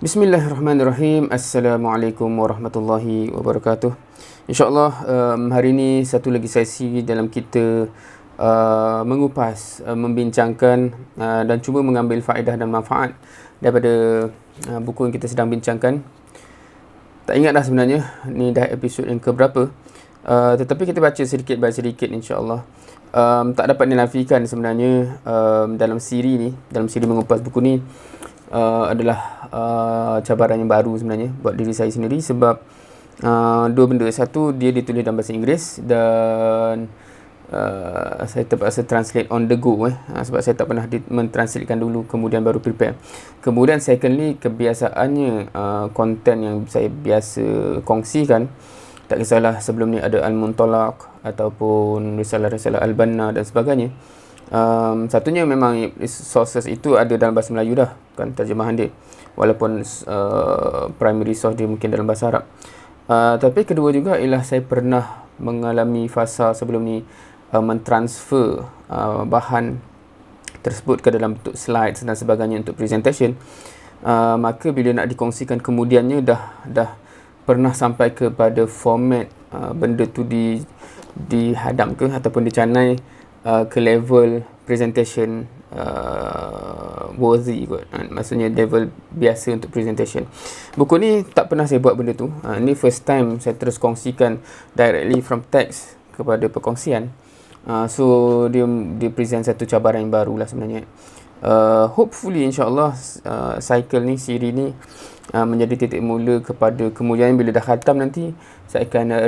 Bismillahirrahmanirrahim. Assalamualaikum warahmatullahi wabarakatuh. InsyaAllah hari ini satu lagi sesi dalam kita mengupas, membincangkan dan cuba mengambil faedah dan manfaat daripada buku yang kita sedang bincangkan. Tak ingat dah sebenarnya, ni dah episod yang keberapa. Tetapi kita baca sedikit by sedikit insyaAllah. Tak dapat dinafikan sebenarnya dalam siri mengupas buku ni adalah cabaran yang baru sebenarnya buat diri saya sendiri, sebab dua benda. Satu, dia ditulis dalam bahasa Inggeris dan saya terpaksa translate on the go sebab saya tak pernah mentranslatekan dulu kemudian baru prepare. Kemudian secondly, kebiasaannya konten yang saya biasa kongsikan, tak kisahlah sebelum ni ada Al-Muntalaq ataupun risalah-risalah Al-Banna dan sebagainya, satunya memang sources itu ada dalam bahasa Melayu dah kan, terjemahan dia, walaupun primary source dia mungkin dalam bahasa Arab. Tapi kedua juga ialah saya pernah mengalami fasa sebelum ni mentransfer bahan tersebut ke dalam bentuk slides dan sebagainya untuk presentation. Maka bila nak dikongsikan kemudiannya dah pernah sampai kepada format benda tu dihadam ke ataupun dicanai ke level presentation worthy kot, maksudnya level biasa untuk presentation. Buku ni tak pernah saya buat benda tu. Ni first time saya terus kongsikan directly from text kepada perkongsian. So dia present satu cabaran yang baru lah sebenarnya. Hopefully insyaAllah cycle ni, siri ni menjadi titik mula kepada kemudian bila dah khatam nanti saya akan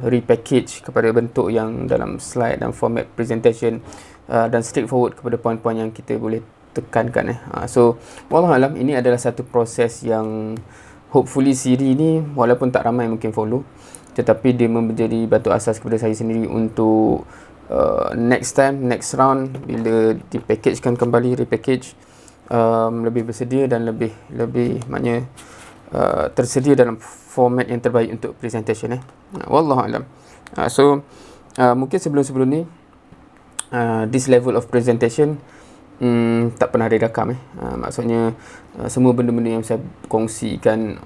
repackage kepada bentuk yang dalam slide dan format presentation dan straightforward kepada poin-poin yang kita boleh tekankan. So wallahualam, ini adalah satu proses yang hopefully siri ni walaupun tak ramai mungkin follow, tetapi dia menjadi batu asas kepada saya sendiri untuk next time, next round bila dipackagekan kembali, repackage, lebih bersedia dan lebih maknanya tersedia dalam format yang terbaik untuk presentation. Wallahualam. So mungkin sebelum ni this level of presentation tak pernah direkam. Maksudnya semua benda-benda yang saya kongsikan,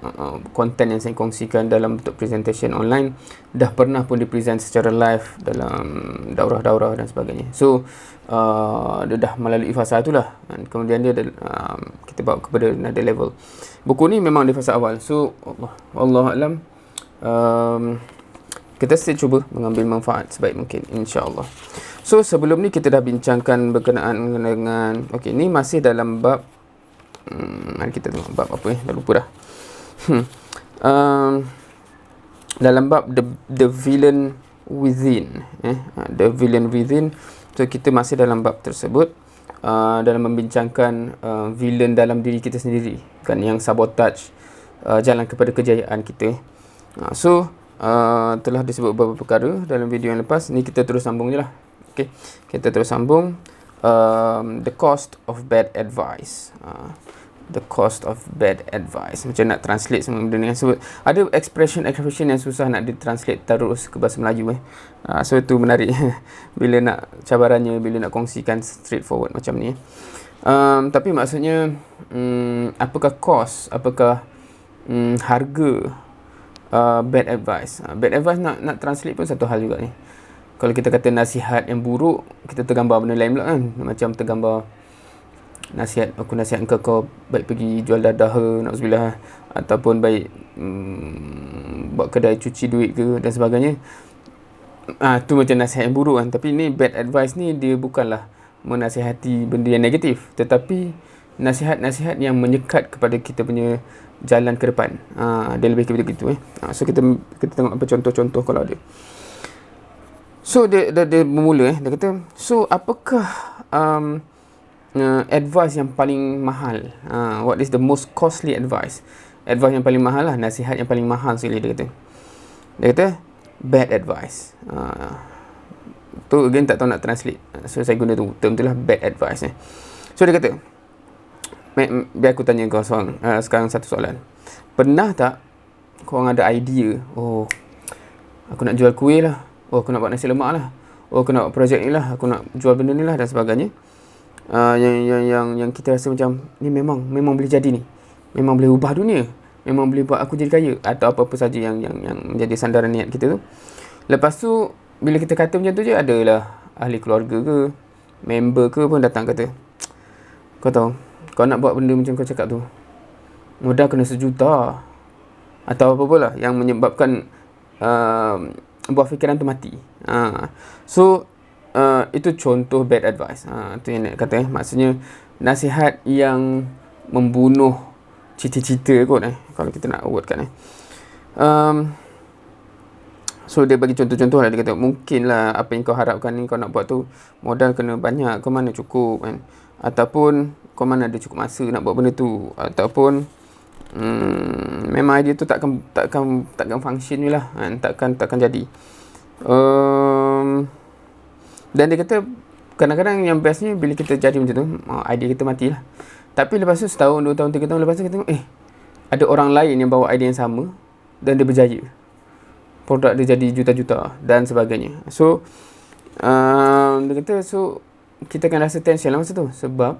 konten yang saya kongsikan dalam bentuk presentation online dah pernah pun dipresent secara live dalam daurah-daurah dan sebagainya. So dia dah melalui fasa itulah, kemudian dia kita bawa kepada another level. Buku ni memang di fasa awal. So Wallahualam, kita cuba mengambil manfaat sebaik mungkin insya-Allah. So sebelum ni kita dah bincangkan berkenaan dengan, okey, ni masih dalam bab mari kita tengok bab apa dah lupa dah. Dalam bab the villain within, the villain within. So kita masih dalam bab tersebut, dalam membincangkan villain dalam diri kita sendiri kan, yang sabotage jalan kepada kejayaan kita. So telah disebut beberapa perkara dalam video yang lepas. Ni kita terus sambung je lah. Okay, kita terus sambung. The cost of bad advice. The cost of bad advice. Macam nak translate semua benda ni. Sebut ada expression yang susah nak ditranslate terus ke bahasa Melayu. So itu menarik bila nak cabarannya, bila nak kongsikan straightforward macam ni. Tapi maksudnya apakah cost, apakah harga bad advice. Bad advice nak translate pun satu hal juga ni. Kalau kita kata nasihat yang buruk, kita tergambar benda lain pula kan. Macam tergambar nasihat, aku nasihat kau baik pergi jual dadah ke, na'udzubillah, ataupun baik buat kedai cuci duit ke dan sebagainya. Tu macam nasihat yang buruk kan. Tapi ni bad advice ni dia bukanlah menasihati benda yang negatif, tetapi nasihat-nasihat yang menyekat kepada kita punya jalan ke depan. Dia lebih kepada gitu. So kita tengok apa contoh-contoh kalau ada. So dia bermula dia kata, so apakah advice yang paling mahal? What is the most costly advice? Advice yang paling mahal lah, nasihat yang paling mahal sekali dia kata. Dia kata bad advice. Tu again tak tahu nak translate. So saya guna tu term tu lah, bad advice. So dia kata, biar aku tanya kau sekarang satu soalan. Pernah tak korang ada idea, oh aku nak jual kuih lah, oh aku nak buat nasi lemak lah, oh aku nak buat projek ni lah, aku nak jual benda ni lah dan sebagainya. yang kita rasa macam ni memang boleh jadi ni, memang boleh ubah dunia, memang boleh buat aku jadi kaya, atau apa-apa saja yang menjadi sandaran niat kita tu. Lepas tu bila kita kata macam tu je, adalah ahli keluarga ke, member ke pun datang kata, kau tahu, kau nak buat benda macam kau cakap tu, modal kena 1 juta atau apa pula yang menyebabkan buah fikiran tu mati. So itu contoh bad advice. Tu yang nak kata, maksudnya nasihat yang membunuh cita-cita kot, kalau kita nak urutkan. So dia bagi contoh-contoh lah. Dia kata mungkinlah apa yang kau harapkan ni, kau nak buat tu modal kena banyak, kau mana cukup kan, ataupun kau mana ada cukup masa nak buat benda tu, ataupun memang idea tu takkan function je lah kan? takkan jadi. Dan dia kata kadang-kadang yang bestnya bila kita jadi macam tu, idea kita matilah. Tapi lepas tu setahun, 2 tahun, 3 tahun lepas tu kita tengok ada orang lain yang bawa idea yang sama dan dia berjaya, produk dia jadi juta-juta dan sebagainya. So dia kata, so kita akan rasa tension lah masa tu, sebab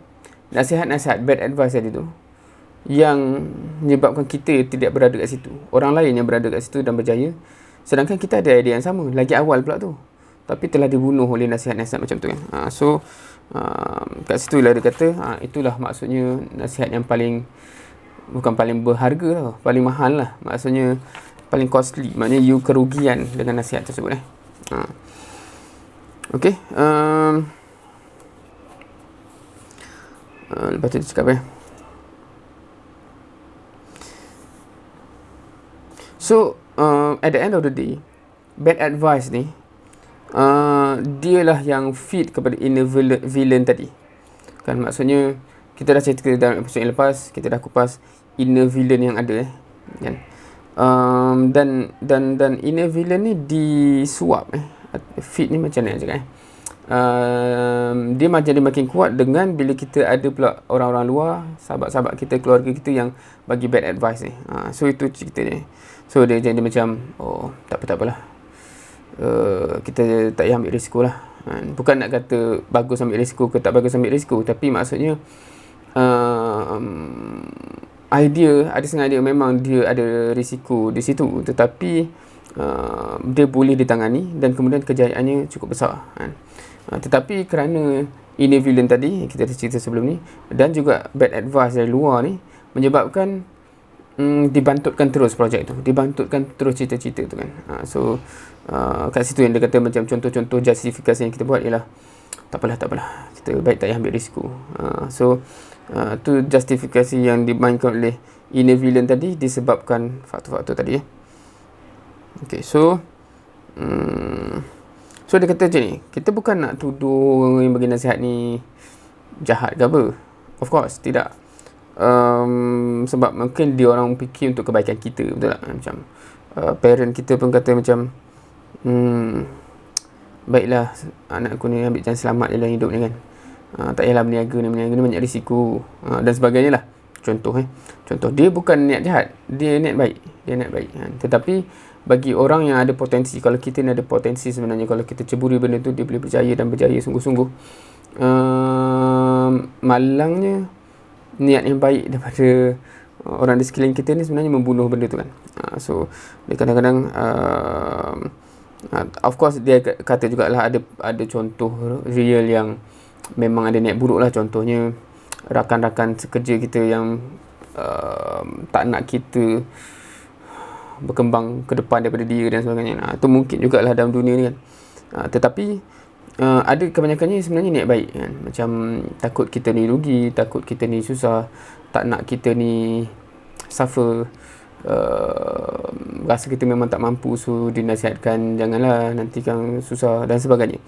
nasihat-nasihat bad advice tadi tu yang menyebabkan kita tidak berada kat situ, orang lain yang berada kat situ dan berjaya, sedangkan kita ada idea yang sama lagi awal pula tu, tapi telah dibunuh oleh nasihat-nasihat macam tu kan. Kat situ lah dia kata, itulah maksudnya nasihat yang paling, bukan paling berharga lah, paling mahal lah, maksudnya paling costly, maknanya you kerugian dengan nasihat tersebut. Okay. Lepas tu dia cakap so at the end of the day, bad advice ni dialah yang feed kepada inner villain tadi kan. Maksudnya kita dah cerita dalam episod yang lepas, kita dah kupas inner villain yang ada kan. Dan inner villain ni disuap feed ni macam mana cakap dia macam dia makin kuat dengan bila kita ada pula orang-orang luar, sahabat-sahabat kita, keluarga kita yang bagi bad advice ni. So itu ceritanya. So dia jadi macam tak apalah, kita tak payah ambil risiko lah. Bukan nak kata bagus ambil risiko ke tak bagus ambil risiko, tapi maksudnya idea, ada setengah idea memang dia ada risiko di situ, tetapi dia boleh ditangani dan kemudian kejayaannya cukup besar kan. Tetapi kerana inner villain tadi kita dah cerita sebelum ni, dan juga bad advice dari luar ni, menyebabkan dibantutkan terus projek tu, dibantutkan terus cita-cita tu kan. So kat situ yang dia kata macam contoh-contoh justifikasi yang kita buat ialah tak apalah, kita baik tak payah ambil risiko. So tu justifikasi yang dimainkan oleh inner villain tadi disebabkan faktor-faktor tadi. Okay, so so dia kata macam ni, kita bukan nak tuduh yang bagi nasihat ni jahat ke apa. Of course tidak. Sebab mungkin dia orang fikir untuk kebaikan kita, betul tak? Macam parent kita pun kata macam baiklah anak aku ni ambil jalan selamat dalam hidup ni kan, tak payahlah berniaga ni banyak risiko, dan sebagainya lah. Contoh dia bukan niat jahat, dia niat baik kan? Tetapi bagi orang yang ada potensi, kalau kita ni ada potensi sebenarnya, kalau kita ceburi benda tu, dia boleh berjaya dan berjaya sungguh-sungguh. Malangnya niat yang baik daripada orang di sekeliling kita ni sebenarnya membunuh benda tu kan. So dia kadang-kadang of course dia kata jugalah ada contoh real yang memang ada niat buruk lah. Contohnya rakan-rakan sekerja kita yang tak nak kita berkembang ke depan daripada dia dan sebagainya. Itu mungkin jugalah dalam dunia ni kan. Tetapi ada kebanyakannya sebenarnya niat baik kan. Macam takut kita ni rugi, takut kita ni susah, tak nak kita ni suffer, rasa kita memang tak mampu, so dinasihatkan janganlah, nanti kan susah dan sebagainya.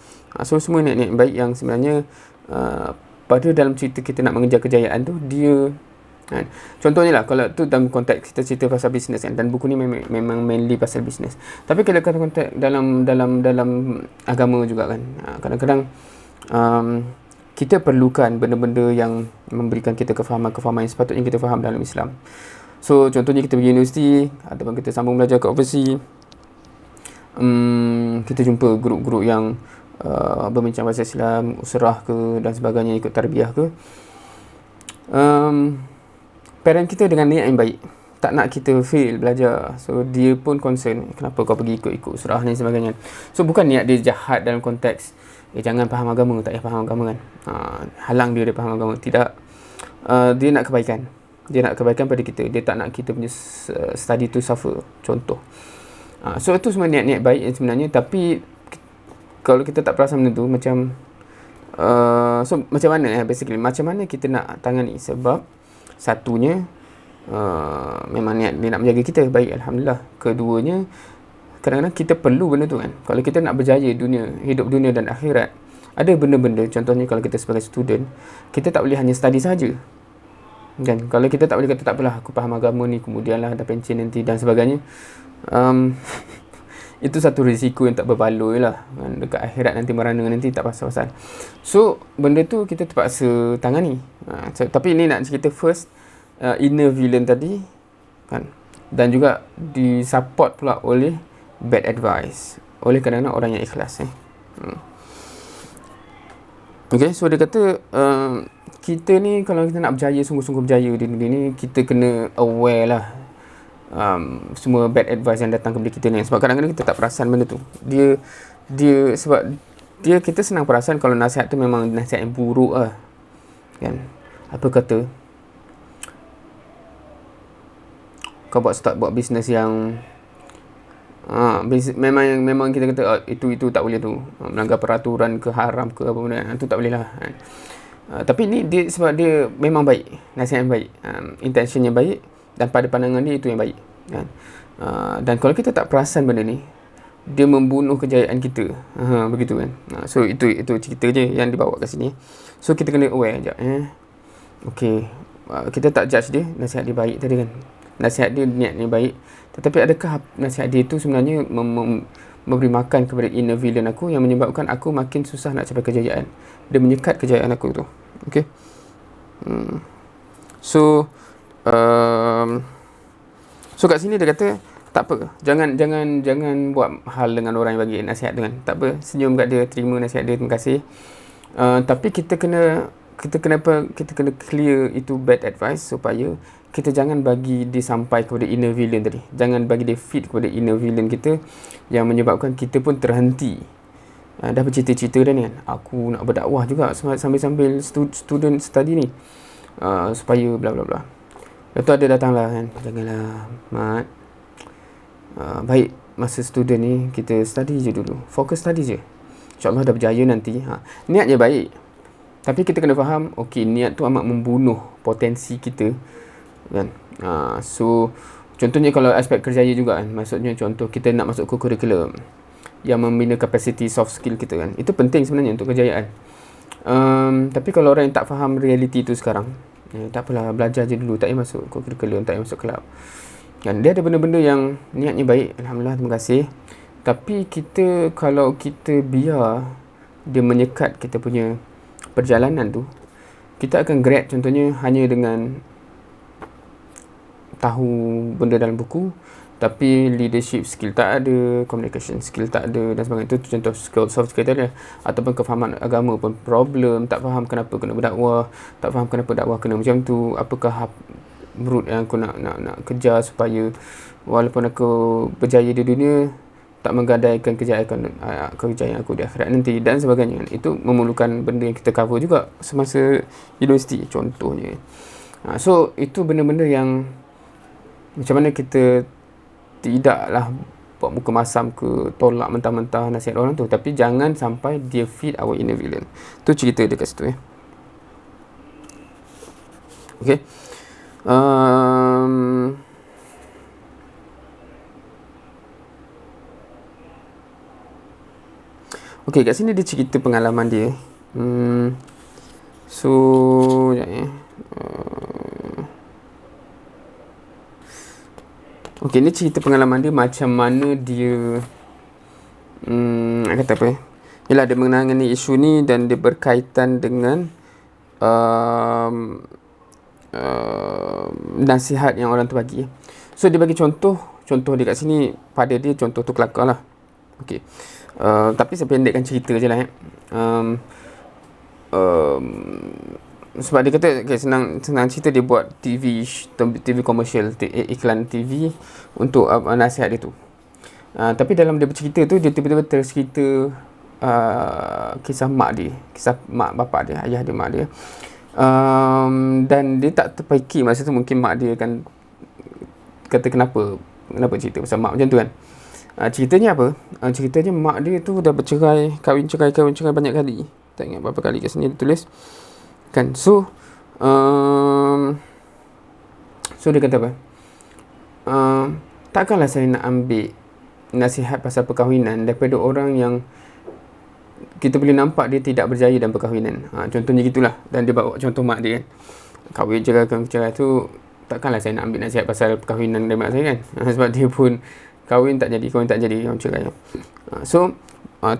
So semua niat-niat baik yang sebenarnya pada dalam cerita kita nak mengejar kejayaan tu, dia kan. Contohnya lah, kalau tu dalam konteks kita cerita pasal bisnes kan, dan buku ni memang mainly pasal bisnes. Tapi kalau kata konteks dalam agama juga kan, kadang-kadang kita perlukan benda-benda yang memberikan kita kefahaman yang sepatutnya kita faham dalam Islam. So contohnya kita pergi universiti ataupun kita sambung belajar kat overseas, kita jumpa grup-grup yang berbincang bahasa Islam, usrah ke dan sebagainya, ikut tarbiyah ke, parent kita dengan niat yang baik, tak nak kita fail belajar. So dia pun concern, kenapa kau pergi ikut usrah ni sebagainya. So bukan niat dia jahat dalam konteks jangan faham agama, tak payah faham agama kan, halang dia dari faham agama. Tidak, dia nak kebaikan. Dia nak kebaikan pada kita. Dia tak nak kita punya study tu suffer, contoh. So itu semua niat-niat baik yang sebenarnya. Tapi kalau kita tak perasan benda tu, macam so macam mana basically, macam mana kita nak tangani. Sebab satunya memang niat dia nak menjaga kita, baik, Alhamdulillah. Keduanya, kadang-kadang kita perlu benda tu kan. Kalau kita nak berjaya hidup dunia dan akhirat, ada benda-benda, contohnya kalau kita sebagai student, kita tak boleh hanya study saja kan. Kalau kita tak boleh kata tak apalah, aku faham agama ni, kemudianlah ada pencen nanti dan sebagainya, itu satu risiko yang tak berbaloi lah kan. Dekat akhirat nanti merana nanti tak pasal-pasal. So benda tu kita terpaksa tangani. Tapi ni nak cerita first, inner villain tadi kan, dan juga disupport pula oleh bad advice, oleh kadang-kadang orang yang ikhlas Okay, so dia kata kita ni kalau kita nak berjaya, sungguh-sungguh berjaya di dunia ni, kita kena aware lah semua bad advice yang datang kepada kita ni. Sebab kadang-kadang kita tak perasan benda tu. Sebab kita senang perasan kalau nasihat tu memang nasihat yang buruk lah kan. Apa kata, kau start buat bisnes yang memang kita kata itu tak boleh tu, melanggar peraturan ke, haram ke, apa benda tu tak boleh lah kan. Tapi ni dia, sebab dia memang baik, nasihat yang baik, intentionnya baik, dan pada pandangan dia itu yang baik kan. Dan kalau kita tak perasan benda ni, dia membunuh kejayaan kita, begitu kan. So itu cerita je yang dibawa kat sini. So kita kena aware sekejap okay, kita tak judge dia, nasihat dia baik tadi kan, nasihat dia niatnya baik, tetapi adakah nasihat dia itu sebenarnya memberi makan kepada inner villain aku yang menyebabkan aku makin susah nak capai kejayaan. Dia menyekat kejayaan aku tu. Okay. So kat sini dia kata tak apa, jangan buat hal dengan orang yang bagi nasihat tu kan. Tak apa, senyum kat dia, terima nasihat dia, terima kasih. Tapi kita kena clear itu bad advice supaya kita jangan bagi dia sampai kepada inner villain tadi. Jangan bagi dia feed kepada inner villain kita yang menyebabkan kita pun terhenti. Dah bercita-cita dah ni kan, aku nak berdakwah juga sambil student study ni, supaya bla bla bla. Lepas tu ada datanglah kan, janganlah Mat, baik masa student ni kita study je dulu, fokus study je, InsyaAllah dah berjaya nanti. Niatnya baik, tapi kita kena faham, okey, niat tu amat membunuh potensi kita kan. So contohnya kalau aspek kerjaya juga kan, maksudnya contoh kita nak masuk ke kurikulum yang membina kapasiti soft skill kita kan, itu penting sebenarnya untuk kejayaan. Tapi kalau orang yang tak faham realiti tu sekarang, tak apalah, belajar je dulu, tak payah masuk kurikulum, tak payah masuk kelab kan. Dia ada benda-benda yang niatnya baik, Alhamdulillah, terima kasih. Tapi kalau kita biar dia menyekat kita punya perjalanan tu, kita akan grad contohnya hanya dengan tahu benda dalam buku, tapi leadership skill tak ada, communication skill tak ada dan sebagainya. Itu contoh soft skill tadi. Ataupun kefahaman agama pun problem, tak faham kenapa kena berdakwah, tak faham kenapa dakwah kena macam tu, apakah route yang aku nak kejar supaya walaupun aku berjaya di dunia, tak menggadaikan kejayaan aku di akhirat nanti dan sebagainya. Itu memerlukan benda yang kita cover juga semasa universiti contohnya. So itu benda-benda yang macam mana kita tidaklah buat muka masam ke, tolak mentah-mentah nasihat orang tu, tapi jangan sampai dia feed our inner villain. Tu cerita dia kat situ Okay. Okay, kat sini dia cerita pengalaman dia. So sekejap Okay, ni cerita pengalaman dia, macam mana dia kata apa Yelah, dia menangani isu ni dan dia berkaitan dengan nasihat yang orang tu bagi. So dia bagi contoh dia kat sini, pada dia contoh tu kelakar lah. Okay. Tapi saya pendekkan cerita je lah. um, Sebab dia kata okay, senang cerita, dia buat TV komersial, iklan TV untuk nasihat dia tu. Tapi dalam dia bercerita tu, dia tiba-tiba tercerita kisah mak dia, kisah mak bapak dia, ayah dia, mak dia. Dan dia tak terfikir masa tu mungkin mak dia kan kata kenapa cerita pasal mak macam tu kan. Ceritanya apa? Ceritanya mak dia tu dah bercerai, kahwin cerai banyak kali. Tak ingat berapa kali kat sini dia tulis. Kan. So dia kata apa? Takkanlah saya nak ambil nasihat pasal perkahwinan daripada orang yang kita boleh nampak dia tidak berjaya dalam perkahwinan. Contohnya gitulah. Dan dia bawa contoh mak dia kan. Kahwin cerai tu, takkanlah saya nak ambil nasihat pasal perkahwinan dari mak saya kan. Sebab dia pun kahwin tak jadi, orang cerai.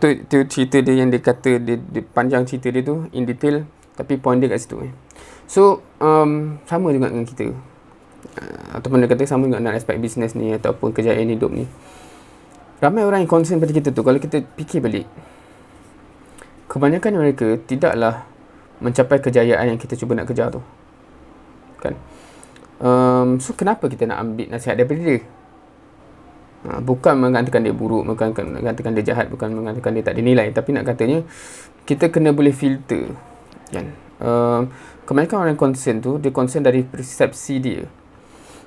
Tu cerita dia yang dia kata, dia panjang cerita dia tu in detail, tapi point dia kat situ. So sama juga dengan kita, ataupun dia kata sama juga dengan aspek bisnes ni ataupun kejayaan hidup ni. Ramai orang yang concern pada kita tu, kalau kita fikir balik, kebanyakan mereka tidaklah mencapai kejayaan yang kita cuba nak kejar tu kan. So kenapa kita nak ambil nasihat daripada dia? Bukan mengatakan dia buruk, bukan mengatakan dia jahat, bukan mengatakan dia tak dinilai, tapi nak katanya kita kena boleh filter kan. Kebanyakan orang yang concern tu, dia concern dari persepsi dia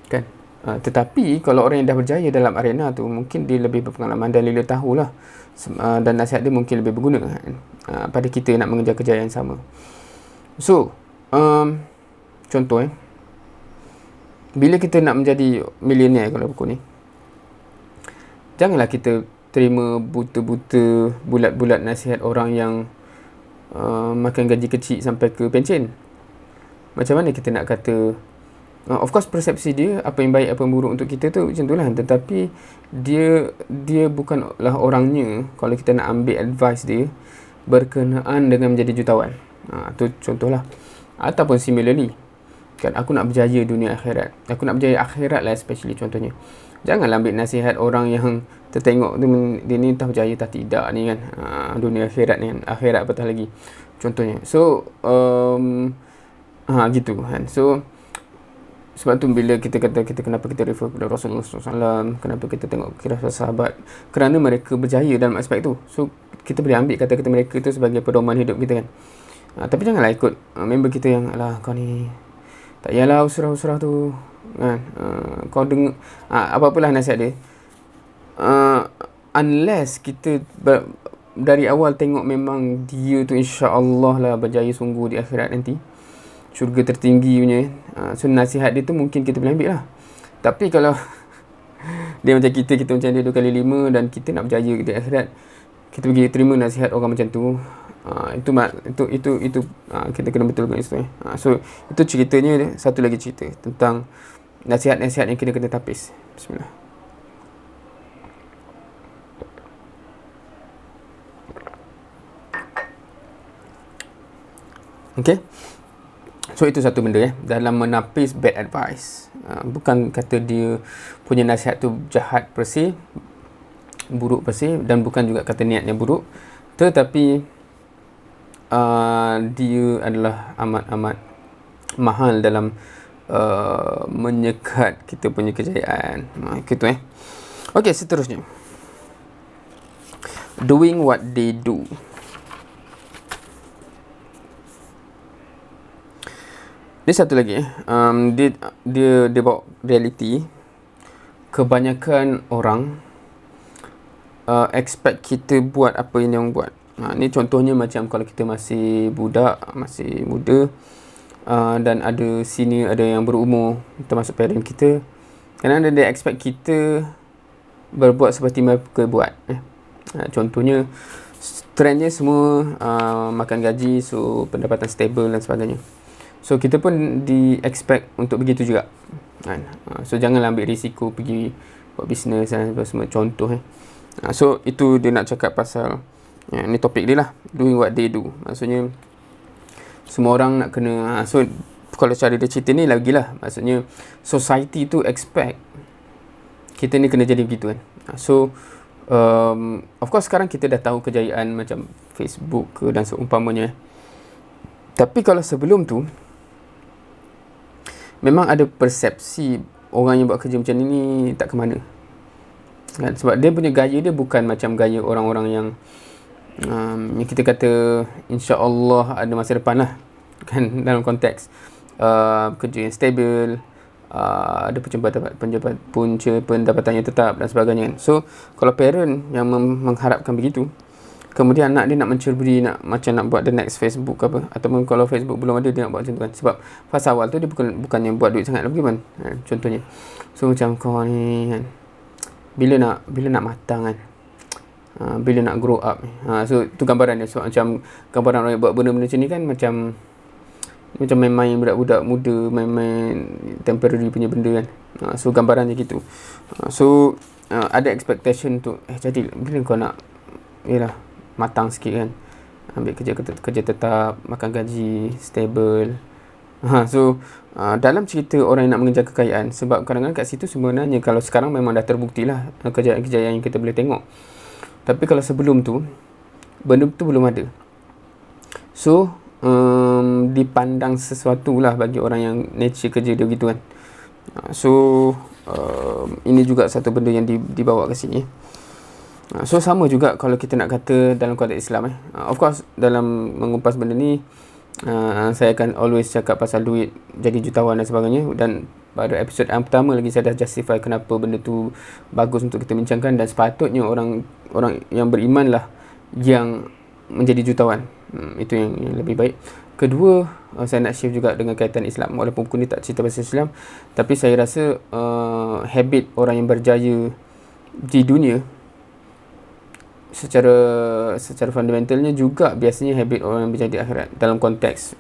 kan. Tetapi kalau orang yang dah berjaya dalam arena tu, mungkin dia lebih berpengalaman dan dia tahulah, dan nasihat dia mungkin lebih berguna kan, pada kita nak mengejar kejayaan yang sama. So contoh bila kita nak menjadi millionaire kalau buku ni, janganlah kita terima buta-buta bulat-bulat nasihat orang yang makan gaji kecil sampai ke pencen. Macam mana kita nak kata, of course persepsi dia, apa yang baik apa yang buruk untuk kita tu macam tu lah. Tetapi dia bukanlah orangnya kalau kita nak ambil advice dia berkenaan dengan menjadi jutawan. Tu contohlah. Ataupun similarly kan, aku nak berjaya dunia akhirat, aku nak berjaya akhirat lah especially contohnya. Janganlah ambil nasihat orang yang tertengok tu, dia ni entah berjaya tak tidak ni kan, dunia akhirat ni kan, akhirat apatah lagi contohnya. So gitu kan. So sebab tu bila kita kata kenapa kita refer kepada Rasulullah SAW, kenapa kita tengok kisah sahabat, kerana mereka berjaya dalam aspek tu. So kita boleh ambil kata-kata mereka tu sebagai pedoman hidup kita kan. Tapi janganlah ikut member kita yang alah kau ni tak payahlah usrah-usrah tu kan. Kau dengar apa-apalah nasihat dia, unless kita dari awal tengok memang dia tu insya-Allah lah berjaya sungguh di akhirat nanti, syurga tertinggi punya. So nasihat dia tu mungkin kita boleh ambil lah. Tapi kalau dia macam kita macam dia 2 kali 5 dan kita nak berjaya di akhirat, kita pergi terima nasihat orang macam tu, itu kita kena betulkan itu. So itu ceritanya. Satu lagi cerita tentang nasihat-nasihat yang kita kena tapis. Bismillah. Okay. So itu satu benda dalam menapis bad advice. Bukan kata dia punya nasihat tu jahat per se, buruk per se, dan bukan juga kata niatnya buruk, tetapi dia adalah amat-amat mahal dalam menyekat kita punya kejayaan. Gitu Okey, seterusnya. Doing what they do. Dia satu lagi dia bawa reality. Kebanyakan orang expect kita buat apa yang dia buat. Ni contohnya macam kalau kita masih budak, masih muda, dan ada senior, ada yang berumur, termasuk parent kita, kadang-kadang dia expect kita berbuat seperti mereka buat. Contohnya trendnya semua makan gaji, so pendapatan stable dan sebagainya. So kita pun di expect untuk begitu juga kan. So janganlah ambil risiko pergi buat bisnes dan semua contoh. So itu dia nak cakap pasal ni topik dia lah, doing what they do. Maksudnya semua orang nak kena, so kalau cara dia cerita ni lagilah, maksudnya society tu expect kita ni kena jadi begitu kan. So Of course sekarang kita dah tahu kejayaan macam Facebook ke dan seumpamanya. Tapi kalau sebelum tu memang ada persepsi orang yang buat kerja macam ni tak ke mana kan? Sebab dia punya gaya dia bukan macam gaya orang-orang yang kita kata insya-Allah ada masa depan lah kan, dalam konteks kerja yang stable, ada pendapatan yang tetap dan sebagainya kan. So kalau parent yang mengharapkan begitu, kemudian anak dia nak mencuri, nak buat the next Facebook ke apa, ataupun kalau Facebook belum ada dia nak buat macam tu kan. Sebab fasa awal tu dia bukannya buat duit sangat lagi kan, contohnya. So macam kau ni kan, bila nak matang kan, bila nak grow up. So tu gambaran dia. Sebab macam gambaran orang yang buat benda-benda macam ni kan, macam main-main budak-budak muda, main-main temporary punya benda kan. So gambarannya gitu. So ada expectation tu jadi bila kau nak matang sikit kan, ambil kerja tetap, makan gaji stable. So dalam cerita orang yang nak mengejar kekayaan, sebab kadang-kadang kat situ sebenarnya kalau sekarang memang dah terbukti lah kejayaan-kejayaan yang kita boleh tengok. Tapi kalau sebelum tu benda tu belum ada. So dipandang sesuatu lah bagi orang yang nature kerja dia gitu kan. So ini juga satu benda yang dibawa ke sini. So sama juga kalau kita nak kata dalam konteks Islam of course dalam mengumpas benda ni saya akan always cakap pasal duit, jadi jutawan dan sebagainya. Dan pada episod yang pertama lagi saya dah justify kenapa benda tu bagus untuk kita bincangkan, dan sepatutnya orang yang beriman lah yang menjadi jutawan. Itu yang lebih baik. Kedua, saya nak share juga dengan kaitan Islam. Walaupun buku ni tak cerita pasal Islam, tapi saya rasa habit orang yang berjaya di dunia secara fundamentalnya juga biasanya habit orang yang berjaya di akhirat. Dalam konteks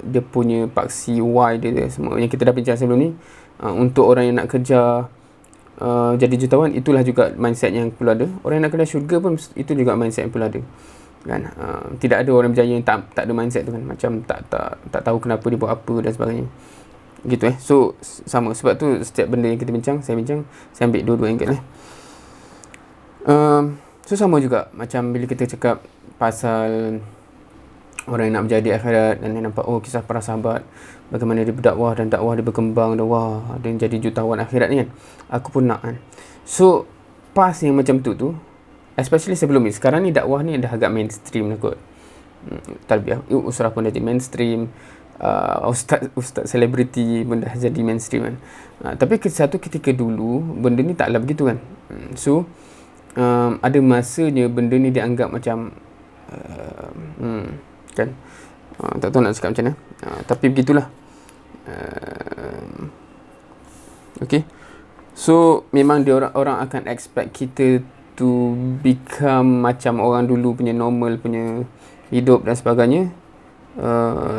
dia punya paksi why dia semua yang kita dah bincang sebelum ni. Untuk orang yang nak kerja jadi jutawan, itulah juga mindset yang perlu ada. Orang yang nak kerja syurga pun itu juga mindset yang perlu ada kan. Tidak ada orang berjaya yang tak ada mindset tu kan, macam tak tahu kenapa dia buat apa dan sebagainya gitu So sama, sebab tu setiap benda yang kita bincang, saya ambil dua-dua angle So sama juga macam bila kita cakap pasal orang yang nak menjadi akhirat, dan dia nampak kisah para sahabat bagaimana dia berdakwah dan dakwah dia berkembang, dan dia jadi jutawan akhirat ni kan, aku pun nak kan. So pas yang macam tu especially sebelum ni, sekarang ni dakwah ni dah agak mainstream lah kot. Tarbiyah usrah pun dah jadi mainstream, ustaz selebriti pun dah jadi mainstream kan. Tapi satu ketika dulu benda ni taklah begitu kan. So ada masanya benda ni dianggap macam kan, tak tahu nak cakap macam mana, tapi begitulah. Okay, so memang orang akan expect kita to become macam orang dulu punya normal punya hidup dan sebagainya.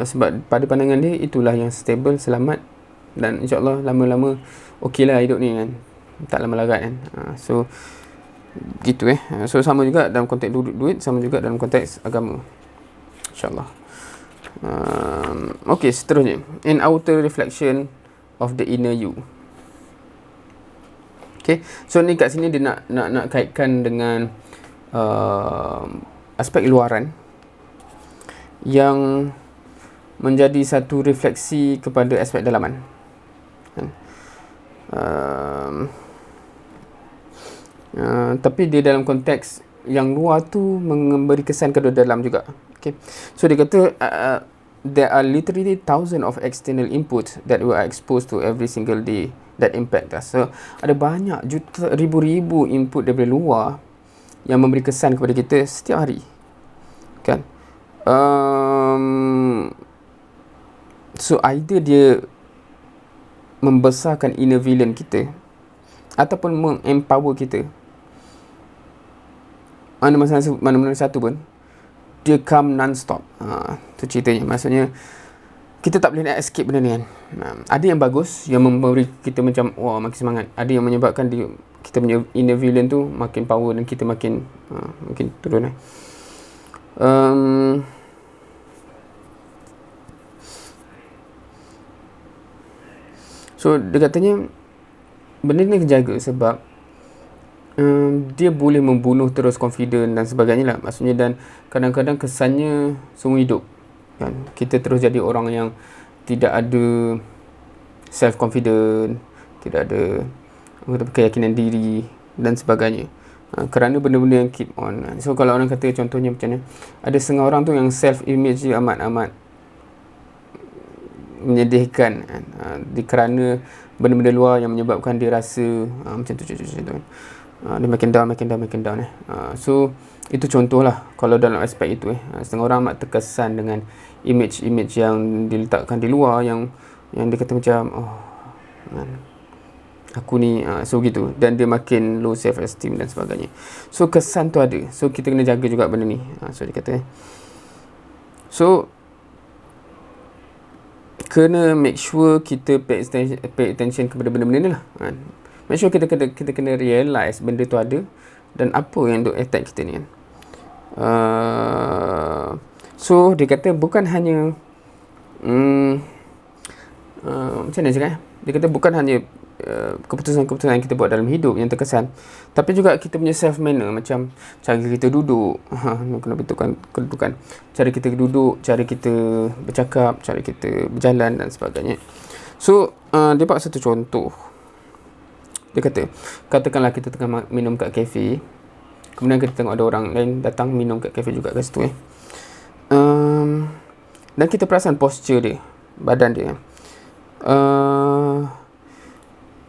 Sebab pada pandangan dia itulah yang stable, selamat, dan insyaAllah lama-lama okey lah hidup ni kan, tak lama larat kan. So gitu So sama juga dalam konteks duit, sama juga dalam konteks agama, insyaAllah. Okay, seterusnya, an outer reflection of the inner you. Okay, so ni kat sini dia nak kaitkan dengan aspek luaran yang menjadi satu refleksi kepada aspek dalaman. Tapi dia dalam konteks yang luar tu memberi kesan kepada dalam juga. Okay, so dia kata there are literally thousands of external inputs that we are exposed to every single day that impact us. So ada banyak ribu-ribu input daripada luar yang memberi kesan kepada kita setiap hari kan. So either dia membesarkan inner villain kita ataupun mengempower kita. Mana-mana satu pun dia come non-stop. Tu ceritanya. Maksudnya kita tak boleh nak escape benda ni kan. Ada yang bagus, yang memberi kita macam wah makin semangat. Ada yang menyebabkan kita punya inner villain tu makin power dan kita makin turun So dia katanya benda ni kena jaga sebab dia boleh membunuh terus confident dan sebagainya lah. Maksudnya, dan kadang-kadang kesannya seumur hidup kan, kita terus jadi orang yang tidak ada self confident, tidak ada keyakinan diri dan sebagainya, kerana benda-benda yang keep on. So kalau orang kata contohnya macam ni, ada setengah orang tu yang self image dia amat-amat menyedihkan kan, kerana benda-benda luar yang menyebabkan dia rasa macam tu kan. Dia makin down so itu contohlah kalau dalam aspek itu setengah orang amat terkesan dengan image yang diletakkan di luar, yang dia kata macam aku ni so gitu, dan dia makin low self esteem dan sebagainya. So kesan tu ada, so kita kena jaga juga benda ni. So dia kata so kena make sure kita pay attention kepada benda-benda ni lah kan. Make sure kita kena realise benda tu ada dan apa yang duk attack kita ni kan. So dia kata bukan hanya macam mana cakap dia kata bukan hanya keputusan-keputusan yang kita buat dalam hidup yang terkesan, tapi juga kita punya self manner, macam cara kita duduk, kena betulkan kedudukan, cara kita duduk, cara kita bercakap, cara kita berjalan dan sebagainya. So dia buat satu contoh. Dia kata, katakanlah kita tengah minum kat kafe, kemudian kita tengok ada orang lain datang minum kat kafe juga kat situ dan kita perasan posture dia, badan dia.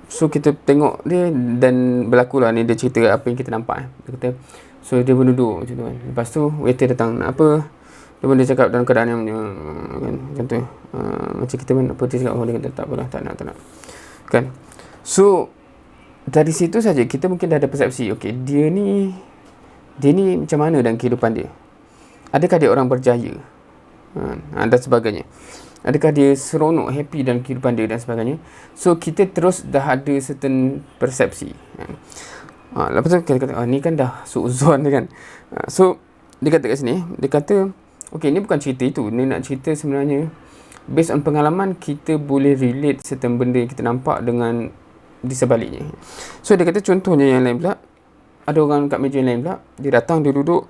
So kita tengok dia dan berlakulah ni, dia cerita apa yang kita nampak. Dia kata, so dia pun duduk macam tu kan. Lepas tu waiter datang, nak apa? Dia pun dia cakap dalam keadaan yang kan, macam tu. Macam kita pun apa dia cakap, dia kata tak apalah, tak nak kan. So dari situ saja kita mungkin dah ada persepsi, okey, dia ni macam mana dalam kehidupan dia? Adakah dia orang berjaya? Dan sebagainya. Adakah dia seronok, happy dalam kehidupan dia dan sebagainya. So kita terus dah ada certain persepsi. Lepas tu kita kata, ni kan dah suuzon dia kan. So dia kata kat sini, dia kata okey, ni bukan cerita itu, ni nak cerita sebenarnya based on pengalaman, kita boleh relate certain benda yang kita nampak dengan di sebaliknya. So dia kata contohnya yang lain pula, ada orang kat meja yang lain pula, dia datang, dia duduk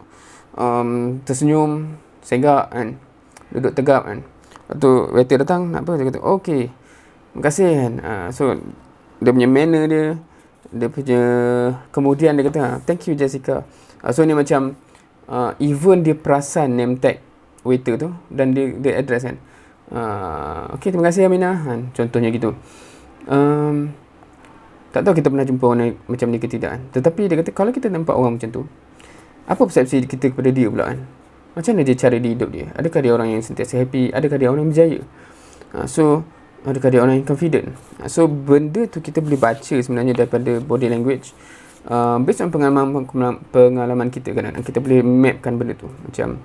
tersenyum, senggak kan, duduk tegap kan. Lepas tu waiter datang, nak apa, dia kata okey, terima kasih kan. So dia punya manner dia punya, kemudian dia kata thank you Jessica. So ni macam even dia perasan name tag waiter tu dan dia address kan, okey terima kasih Aminah kan, contohnya gitu. Tak tahu kita pernah jumpa orang macam ni ke tidak kan? Tetapi dia kata kalau kita nampak orang macam tu, apa persepsi kita kepada dia pula kan? Macam mana dia cara dia hidup dia? Adakah dia orang yang sentiasa happy? Adakah dia orang yang berjaya? So adakah dia orang yang confident? So benda tu kita boleh baca sebenarnya daripada body language, based on pengalaman kita kan. Kita boleh mapkan benda tu. Macam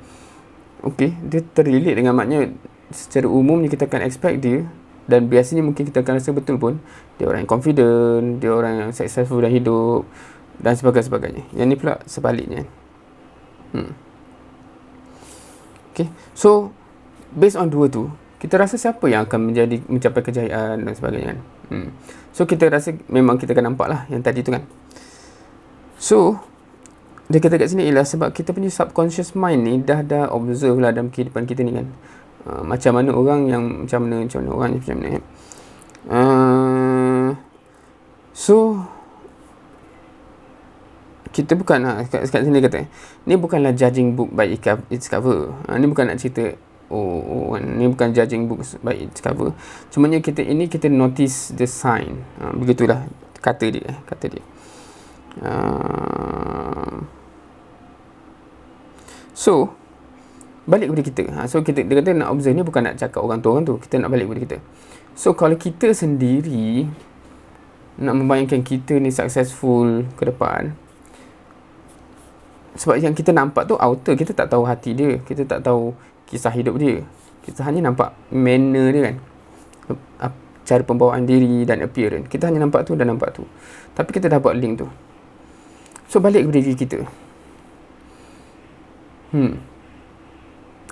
okey, dia terrelate dengan, maknanya secara umumnya kita akan expect dia, dan biasanya mungkin kita akan rasa betul pun, dia orang yang confident, dia orang yang successful dalam hidup dan sebagainya. Yang ni pula sebaliknya. Okay, so based on dua tu, kita rasa siapa yang akan mencapai kejayaan dan sebagainya kan. So kita rasa memang kita akan nampak lah yang tadi tu kan. So dia kata kat sini ialah sebab kita punya subconscious mind ni dah observe lah dalam kehidupan kita ni kan. Macam mana orang yang macam mana orang macam mana. So kita bukan kat sini kata, ni bukanlah judging book by its cover. Ni bukan nak cerita ni bukan judging book by its cover. Cumanya kita notice the sign. Begitulah kata dia. So balik kepada kita. So dia kata nak observe ni bukan nak cakap orang tu, kita nak balik kepada kita. So kalau kita sendiri nak membayangkan kita ni successful ke depan, sebab yang kita nampak tu outer, kita tak tahu hati dia, kita tak tahu kisah hidup dia, kita hanya nampak manner dia kan, cara pembawaan diri dan appearance. Kita hanya nampak tu dan nampak tu, tapi kita dah buat link tu. So balik kepada diri kita,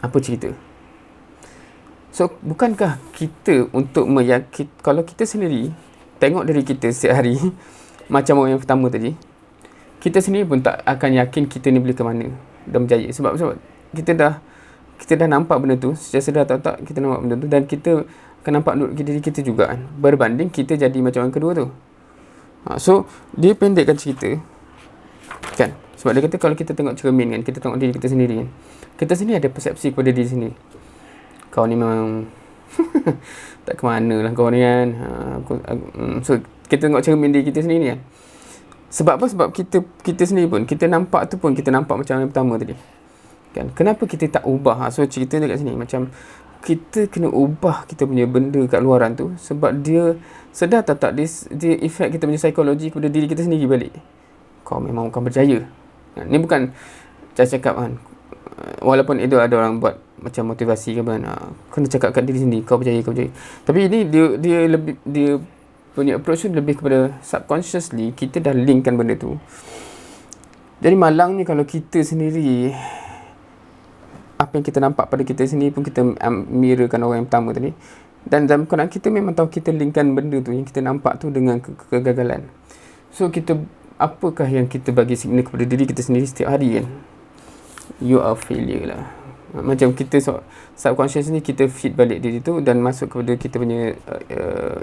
apa cerita? So bukankah kita untuk meyakini, kalau kita sendiri tengok diri kita setiap hari macam orang yang pertama tadi, kita sendiri pun tak akan yakin kita ni boleh ke mana dan berjaya. Sebab kita dah nampak benda tu secara sedar atau tak, kita nampak benda tu, dan kita akan nampak diri kita juga kan, berbanding kita jadi macam orang kedua tu. So dia pendekkan cerita kan, sebab dia kata kalau kita tengok cermin kan, kita tengok diri kita sendiri kan, kita sendiri ada persepsi kepada diri sendiri, kau ni memang tak ke mana lah kau ni kan. So kita tengok cermin diri kita sendiri kan. Sebab apa? Sebab kita sendiri pun, kita nampak tu pun kita nampak macam yang pertama tadi kan. Kenapa kita tak ubah? So cerita dekat sini macam kita kena ubah kita punya benda kat luaran tu, sebab dia sedar tak dia efek kita punya psikologi kepada diri kita sendiri balik. Kau memang bukan berjaya. Ni bukan cakap kan, walaupun itu ada orang buat macam motivasi ke kan, kena cakap kat diri sendiri, kau berjaya. Tapi ini dia punya approach tu lebih kepada subconsciously, kita dah linkkan benda tu. Jadi malangnya kalau kita sendiri, apa yang kita nampak pada kita sendiri pun kita mirrorkan orang yang pertama tadi, dan dalam keadaan kita memang tahu kita linkkan benda tu yang kita nampak tu dengan kegagalan. So apakah yang kita bagi signal kepada diri kita sendiri setiap hari kan? You are failure lah. Macam kita subconscious ni, kita feed balik diri tu dan masuk kepada kita punya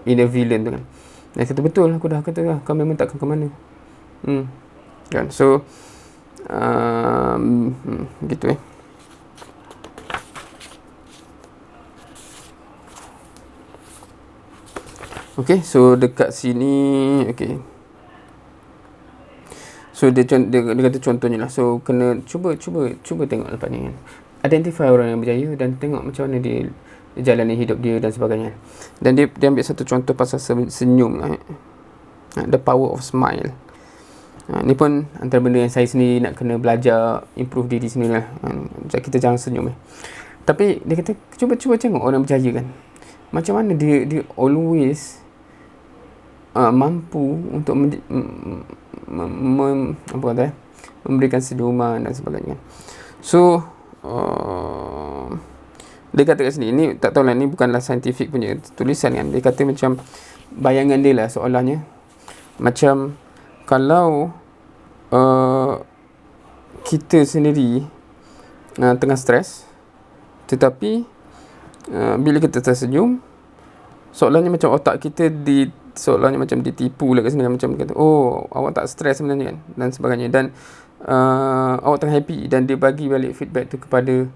inner villain tu kan. Dan kata betul, aku dah kata lah, kau memang takkan ke mana. Kan? So gitu Okay, so dekat sini, okay. So dia kata contohnya lah. So kena cuba tengok lepas ni kan. Identify orang yang berjaya dan tengok macam mana dia jalani hidup dia dan sebagainya. Dan dia ambil satu contoh pasal senyum lah. The power of smile. Ni pun antara benda yang saya sendiri nak kena belajar, improve diri sendiri lah. Kita jangan senyum Tapi dia kata cuba tengok orang berjaya kan. Macam mana dia always mampu untuk memberikan senyuman dan sebagainya. So dia kata kat sini, ni tak tahulah, ni bukanlah scientific punya tulisan kan. Dia kata macam bayangan dia lah seolahnya macam kalau kita sendiri tengah stres, tetapi bila kita tersenyum, seolahnya macam otak kita seolahnya macam ditipu lah kat sini, macam kata, oh awak tak stres sebenarnya kan, dan sebagainya, dan awak tengah happy, dan dia bagi balik feedback tu kepada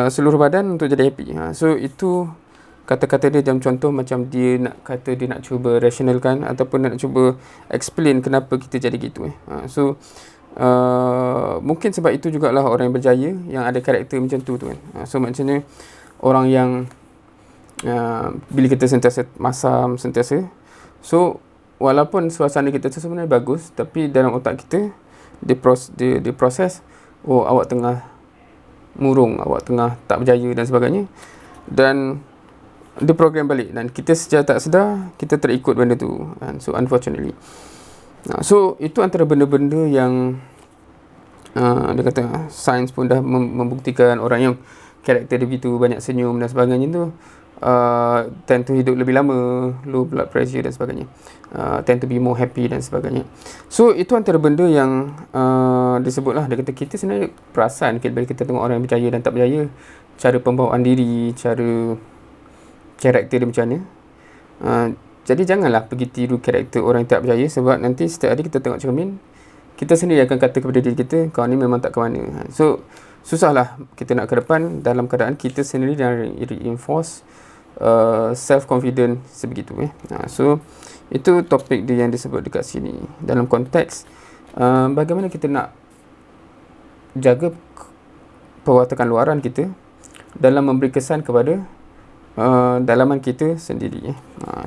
seluruh badan untuk jadi happy. So itu kata-kata dia macam contoh, macam dia nak cuba rationalkan ataupun nak cuba explain kenapa kita jadi gitu. So mungkin sebab itu jugalah orang yang berjaya yang ada karakter macam tu kan. So macamnya orang yang bila kita sentiasa masam, sentiasa, so walaupun suasana kita tu sebenarnya bagus, tapi dalam otak kita dia proses, oh awak tengah murung, awak tengah tak berjaya dan sebagainya, dan dia program balik, dan kita secara tak sedar kita terikut benda tu kan. So unfortunately, so itu antara benda-benda yang dia kata sains pun dah membuktikan orang yang karakter dia begitu, banyak senyum dan sebagainya tu tend to hidup lebih lama, low blood pressure dan sebagainya, tend to be more happy dan sebagainya. So itu antara benda yang disebut lah. Dia kata kita sebenarnya perasan bila kita tengok orang yang berjaya dan tak berjaya, cara pembawaan diri, cara karakter dia macam mana. Jadi janganlah pergi tiru karakter orang yang tak berjaya, sebab nanti setiap hari kita tengok cermin, kita sendiri akan kata kepada diri kita, kau ni memang tak ke mana. So susahlah kita nak ke depan dalam keadaan kita sendiri yang reinforce self-confident sebegitu. So itu topik dia yang disebut dekat sini dalam konteks bagaimana kita nak jaga perwatakan luaran kita dalam memberi kesan kepada dalaman kita sendiri.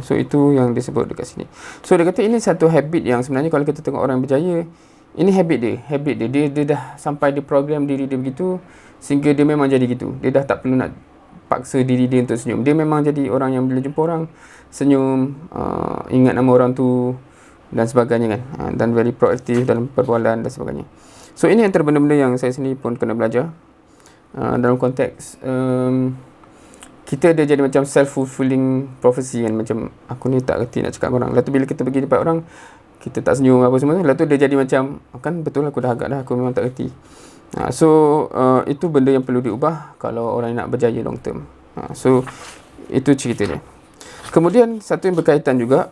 So itu yang disebut dekat sini. So dia kata ini satu habit yang sebenarnya kalau kita tengok orang berjaya, ini habit dia dah sampai di program diri dia begitu, sehingga dia memang jadi gitu. Dia dah tak perlu nak paksa diri dia untuk senyum. Dia memang jadi orang yang bila jumpa orang senyum, ingat nama orang tu dan sebagainya kan, dan very proaktif dalam perbualan dan sebagainya. So ini antara benda-benda yang saya sendiri pun kena belajar dalam konteks kita ada jadi macam self-fulfilling prophecy kan, macam aku ni tak reti nak cakap dengan orang. Lepas tu bila kita pergi depan orang, kita tak senyum apa semua tu, lepas tu dia jadi macam kan betul aku dah agak dah, aku memang tak reti. Itu benda yang perlu diubah kalau orang nak berjaya long term. So itu cerita dia. Kemudian satu yang berkaitan juga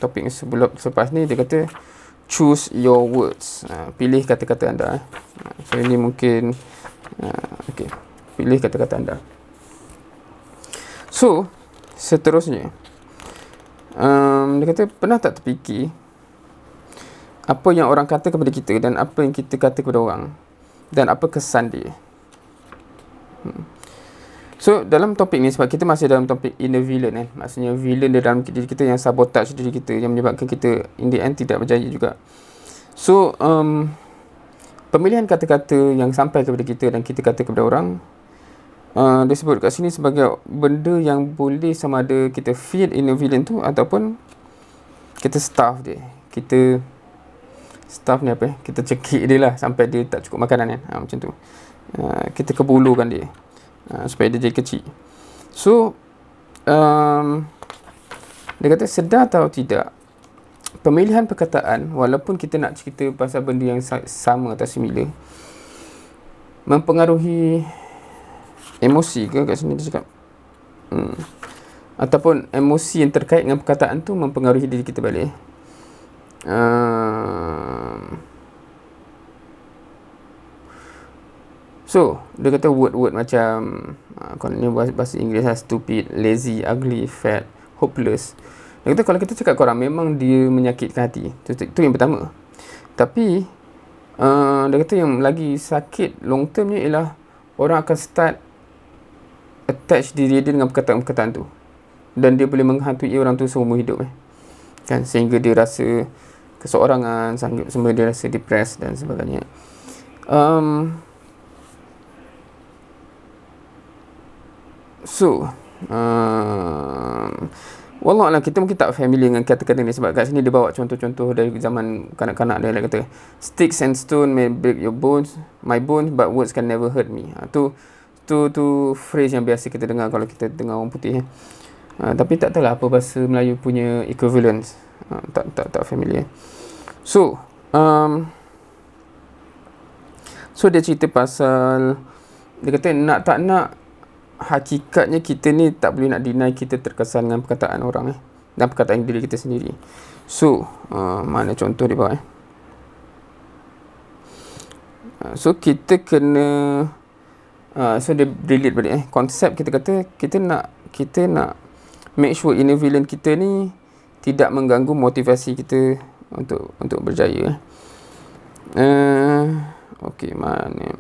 topik sebelum selepas ni, dia kata choose your words. Pilih kata-kata anda. So ini mungkin okey, pilih kata-kata anda. So seterusnya, dia kata pernah tak terfikir apa yang orang kata kepada kita dan apa yang kita kata kepada orang, dan apa kesan dia. So dalam topik ni, sebab kita masih dalam topik inner villain maksudnya villain di dalam diri kita yang sabotage diri kita, yang menyebabkan kita in the end tidak berjaya juga. So pemilihan kata-kata yang sampai kepada kita dan kita kata kepada orang, disebut kat sini sebagai benda yang boleh sama ada kita feed inner villain tu ataupun kita starve dia. Kita starve ni apa kita cekik dia lah sampai dia tak cukup makanan kan, macam tu. Kita kebulukan dia supaya dia jadi kecil. So dia kata sedar atau tidak, pemilihan perkataan walaupun kita nak cerita pasal benda yang sama atau similar mempengaruhi emosi ke kat sini dia cakap, ataupun emosi yang terkait dengan perkataan tu mempengaruhi diri kita balik. So dia kata word-word macam kononnya bahasa Inggeris lah, stupid, lazy, ugly, fat, hopeless. Dia kata kalau kita cakap ke orang, memang dia menyakitkan hati. Itu yang pertama. Tapi dia kata yang lagi sakit long termnya ialah orang akan start attach diri dia dengan perkataan-perkataan tu, dan dia boleh menghantui orang tu seumur hidup kan, sehingga dia rasa keseorangan, sehingga dia rasa depressed dan sebagainya. Wallahualam, kita mungkin tak familiar dengan kata-kata ni, sebab kat sini dia bawa contoh-contoh dari zaman kanak-kanak dia. Dia kata sticks and stone may break your bones, my bones, but words can never hurt me. Tu phrase yang biasa kita dengar kalau kita dengar orang putih. Tapi tak tahulah apa bahasa Melayu punya equivalence. Tak familiar. So dia cerita pasal, dia kata nak tak nak, hakikatnya kita ni tak boleh nak deny kita terkesan dengan perkataan orang dan perkataan diri kita sendiri. So mana contoh dia bawa so kita kena so dia relate balik konsep. Kita kata kita nak make sure inner villain kita ni tidak mengganggu motivasi kita untuk berjaya. Okey, mana.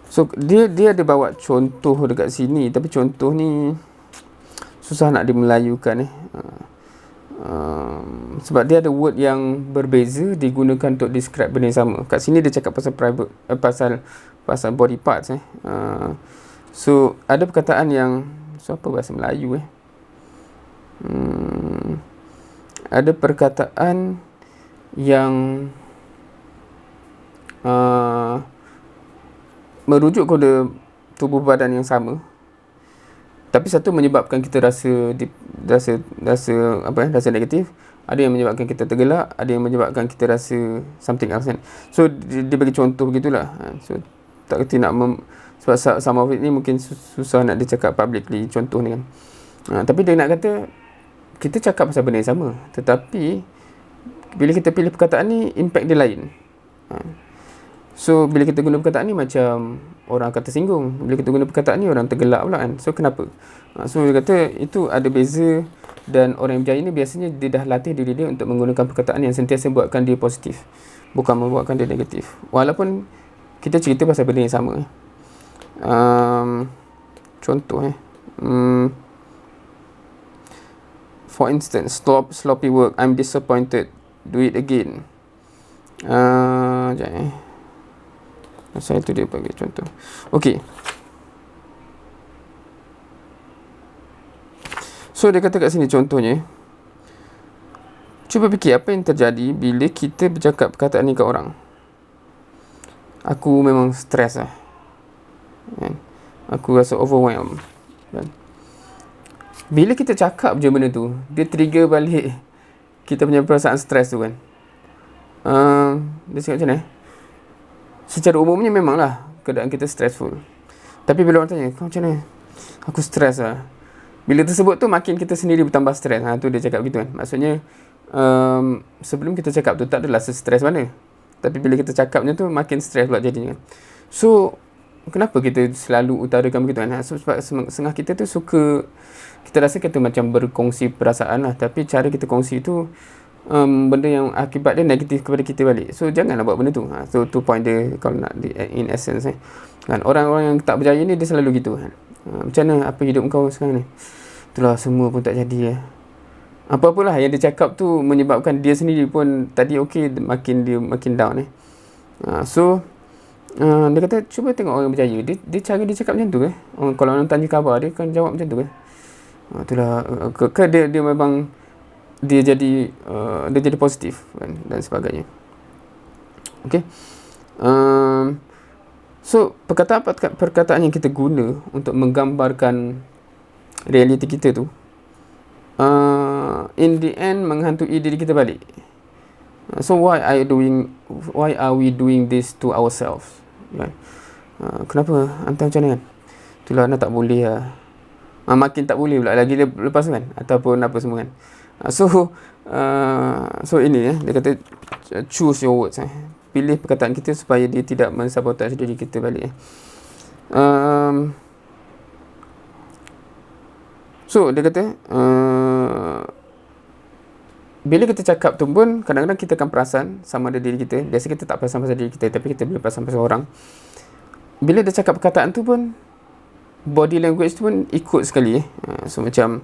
So dia ada bawa contoh dekat sini, tapi contoh ni susah nak dimelayukan sebab dia ada word yang berbeza digunakan untuk describe benda yang sama. Kat sini dia cakap pasal private pasal body parts so ada perkataan yang apa bahasa Melayu ada perkataan yang merujuk kepada tubuh badan yang sama, tapi satu menyebabkan kita rasa negatif, ada yang menyebabkan kita tergelak, ada yang menyebabkan kita rasa something else kan. So dia bagi contoh begitulah. So tak kerti nak sebab some of it ni mungkin susah nak dia cakap publicly contoh ni kan. Tapi dia nak kata kita cakap pasal benda yang sama, tetapi bila kita pilih perkataan ni impact dia lain. So bila kita guna perkataan ni macam orang kata tersinggung, bila kita guna perkataan ni orang tergelak pula kan. So kenapa? So dia kata itu ada beza, dan orang yang berjaya ni biasanya dia dah latih diri dia untuk menggunakan perkataan yang sentiasa buatkan dia positif, bukan membuatkan dia negatif, walaupun kita cerita pasal benda yang sama. Contoh for instance, stop sloppy work, I'm disappointed, do it again. Sekejap saya tu dia bagi contoh. Okey. So dia kata kat sini contohnya, cuba fikir apa yang terjadi bila kita bercakap perkataan ni kat orang. Aku memang stres kan? Aku rasa overwhelmed. Kan? Bila kita cakap je benda tu, dia trigger balik kita punya perasaan stres tu kan. Dia cakap macam mana? Secara umumnya memanglah keadaan kita stressful. Tapi bila orang tanya, kau macam mana? Aku stres lah. Bila tersebut tu makin kita sendiri bertambah stres. Tu dia cakap gitu kan. Maksudnya sebelum kita cakap tu tak adalah stres mana. Tapi bila kita cakapnya tu makin stres pula jadinya kan. So kenapa kita selalu utarakan begitu kan? Sebab setengah kita tu suka, kita rasa kita macam berkongsi perasaan lah. Tapi cara kita kongsi tu benda yang akibat dia negatif kepada kita balik. So janganlah buat benda tu. So tu point dia kalau nak in essence kan. Orang-orang yang tak berjaya ni dia selalu gitu kan. Macam mana apa hidup kau sekarang ni? Itulah semua pun tak jadi. Apa-apalah yang dia cakap tu menyebabkan dia sendiri pun tadi okey, makin down So dia kata cuba tengok orang berjaya. Dia cara dia cakap macam tu ke? Kalau orang tanya khabar dia kan jawab macam tu ke? Itulah dia memang dia jadi positif kan, dan sebagainya. Okey. So perkataan yang kita guna untuk menggambarkan realiti kita tu in the end menghantui diri kita balik. So why are we doing this to ourselves? Kan? Kenapa? Hantar macam mana kan? Itulah nak tak boleh lah. Makin tak boleh pula lagi dia lepas kan? Ataupun apa semua kan? So ini dia kata choose your words. Pilih perkataan kita supaya dia tidak mensabotase diri kita balik. So dia kata bila kita cakap tu pun kadang-kadang kita akan perasan sama ada diri kita. Biasa kita tak perasan pasal diri kita, tapi kita boleh perasan pasal orang. Bila dia cakap perkataan tu pun body language tu pun ikut sekali. So macam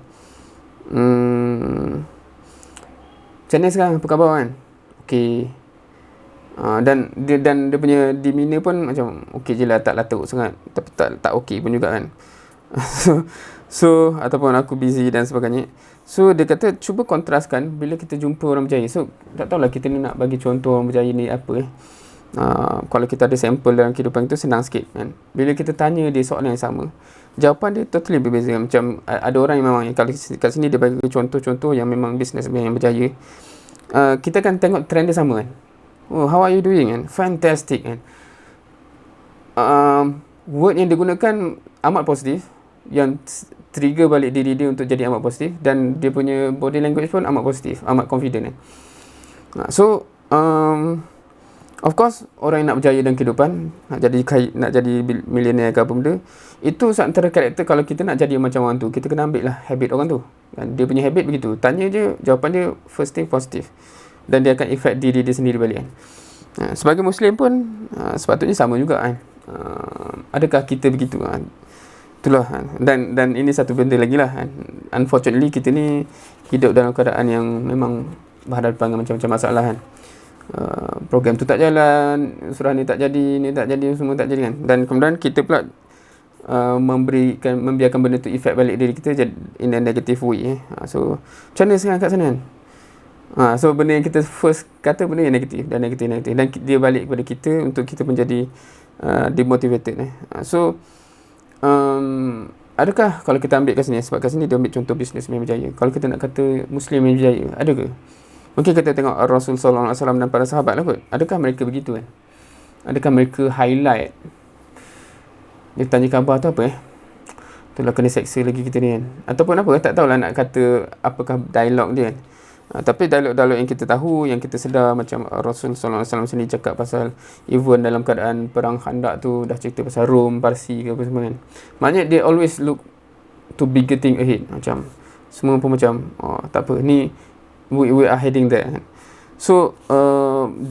macam mana sekarang, apa khabar kan? Okey. Dan dia punya demeanor pun macam okey je lah, tak teruk sangat, tapi tak okey pun juga kan. So ataupun aku busy dan sebagainya. So dia kata cuba kontraskan bila kita jumpa orang berjaya. So tak tahulah kita ni nak bagi contoh orang berjaya ni apa kalau kita ada sampel dalam kehidupan itu senang sikit kan. Bila kita tanya dia soalan yang sama, jawapan dia totally berbeza. Macam ada orang yang memang, kalau kat sini dia bagi contoh-contoh yang memang businessman yang berjaya, kita kan tengok trend dia sama kan. Oh, how are you doing kan? Fantastic kan. Word yang digunakan amat positif, yang trigger balik diri dia untuk jadi amat positif, dan dia punya body language pun amat positif, amat confident kan. So of course orang yang nak berjaya dalam kehidupan, nak jadi millionaire ke apa benda, itu antara karakter. Kalau kita nak jadi macam orang tu, kita kena ambil lah habit orang tu kan. Dia punya habit begitu, tanya je, jawapan dia first thing positif, dan dia akan effect diri dia sendiri balik kan. Sebagai Muslim pun sepatutnya sama juga kan. Adakah kita begitu kan? Itulah kan. Dan ini satu benda lagi lah kan. Unfortunately kita ni hidup dalam keadaan yang memang berhadapan dengan macam-macam masalah kan. Program tu tak jalan, surah ni tak jadi, semua tak jadi kan. Dan kemudian kita pula membiarkan benda tu effect balik diri kita in a negative way. So macam mana sekarang kat sana kan? So benda yang kita first kata benda yang negatif, dan dia balik kepada kita untuk kita menjadi demotivated. So adakah kalau kita ambil kat sini, sebab kat sini dia ambil contoh bisnes yang berjaya, kalau kita nak kata Muslim yang berjaya, ada ke? Mungkin kita tengok Rasul sallallahu alaihi wasallam dan para sahabat lah kot. Adakah mereka begitu kan? Adakah mereka highlight? Dia tanya khabar tu apa itulah kena seksa lagi kita ni kan. Ataupun apa, tak tahulah nak kata apakah dialog dia kan. Tapi dialog-dialog yang kita tahu, yang kita sedar, macam Rasul sallallahu alaihi wasallam sendiri cakap pasal even dalam keadaan perang Khandaq tu dah cerita pasal Rom, Parsi ke apa semua kan. Maknanya they always look to bigger thing ahead. Macam semua pun macam tak apa, ni we are heading there kan. So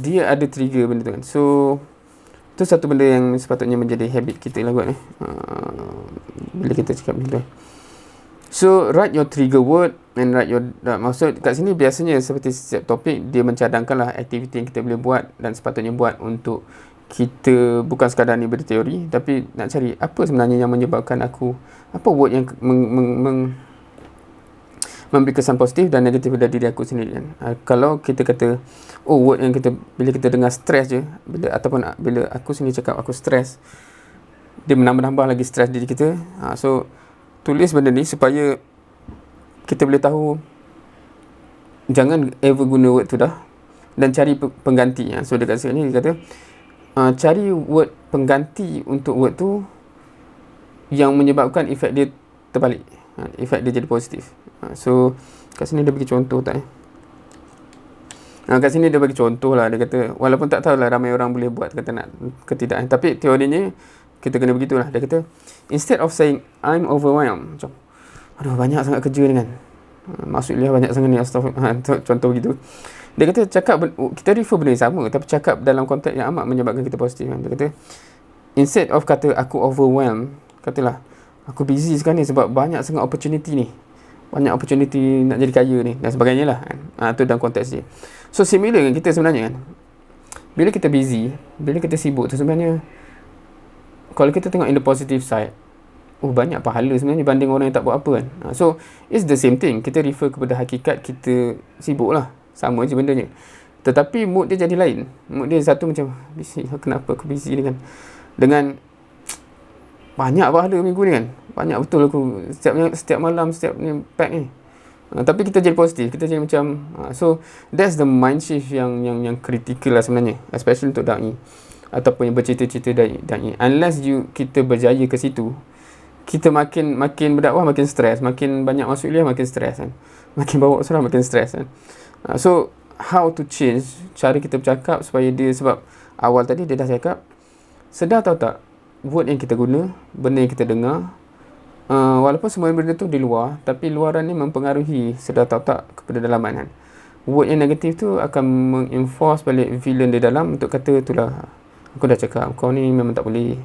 dia ada trigger benda tu kan. So itu satu benda yang sepatutnya menjadi habit kita lah kot bila kita cakap benda tu. So write your trigger word and write your maksud kat sini biasanya seperti setiap topik dia mencadangkanlah aktiviti yang kita boleh buat dan sepatutnya buat untuk kita, bukan sekadar ni berteori, tapi nak cari apa sebenarnya yang menyebabkan aku, apa word yang memberi kesan positif dan negatif pada diri aku sendiri kan. Kalau kita kata word yang kita, bila kita dengar stres je, ataupun bila aku sendiri cakap aku stres, dia menambah lagi stres diri kita. So tulis benda ni supaya kita boleh tahu jangan ever guna word tu dah, dan cari pengganti. So dekat sini dia kata cari word pengganti untuk word tu yang menyebabkan efek dia terbalik, efek dia jadi positif. So kat sini dia bagi contoh tak kat sini dia bagi contoh lah. Dia kata walaupun tak tahulah ramai orang boleh buat kata nak ke tidak, tapi teorinya kita kena begitulah. Dia kata instead of saying I'm overwhelmed, macam aduh banyak sangat kerja ni kan, maksudnya banyak sangat ni, astagfirullah, contoh begitu. Dia kata kita refer benda yang sama tapi cakap dalam konteks yang amat menyebabkan kita positif kan. Dia kata instead of kata aku overwhelmed, katalah aku busy sekarang ni sebab banyak sangat opportunity ni, banyak opportunity nak jadi kaya ni dan sebagainya lah kan. Tu dalam konteks dia. So similar dengan kita sebenarnya kan, bila kita busy, bila kita sibuk tu sebenarnya, kalau kita tengok in the positive side, banyak pahala sebenarnya banding orang yang tak buat apa kan. So it's the same thing, kita refer kepada hakikat kita sibuk lah, sama je bendanya, tetapi mood dia jadi lain. Mood dia satu macam busy, kenapa aku busy ni kan, dengan banyak pahala minggu ni kan, banyak betul aku setiap malam, setiap ni pack ni. Tapi kita jadi positif, kita jadi macam so that's the mind shift yang critical lah sebenarnya, especially untuk da'i ataupun yang bercita-cita da'i. Unless kita berjaya ke situ, kita makin berdakwah makin stres, makin banyak masuk kuliah makin stres kan, makin bawa surah makin stres kan. So how to change cara kita bercakap supaya dia, sebab awal tadi dia dah cakap, sedar tahu tak word yang kita guna, benda yang kita dengar, walaupun semua benda tu di luar, tapi luaran ni mempengaruhi sedar tahu tak kepada dalaman kan. Word yang negatif tu akan mengenforce balik villain di dalam untuk kata itulah aku dah cakap kau ni memang tak boleh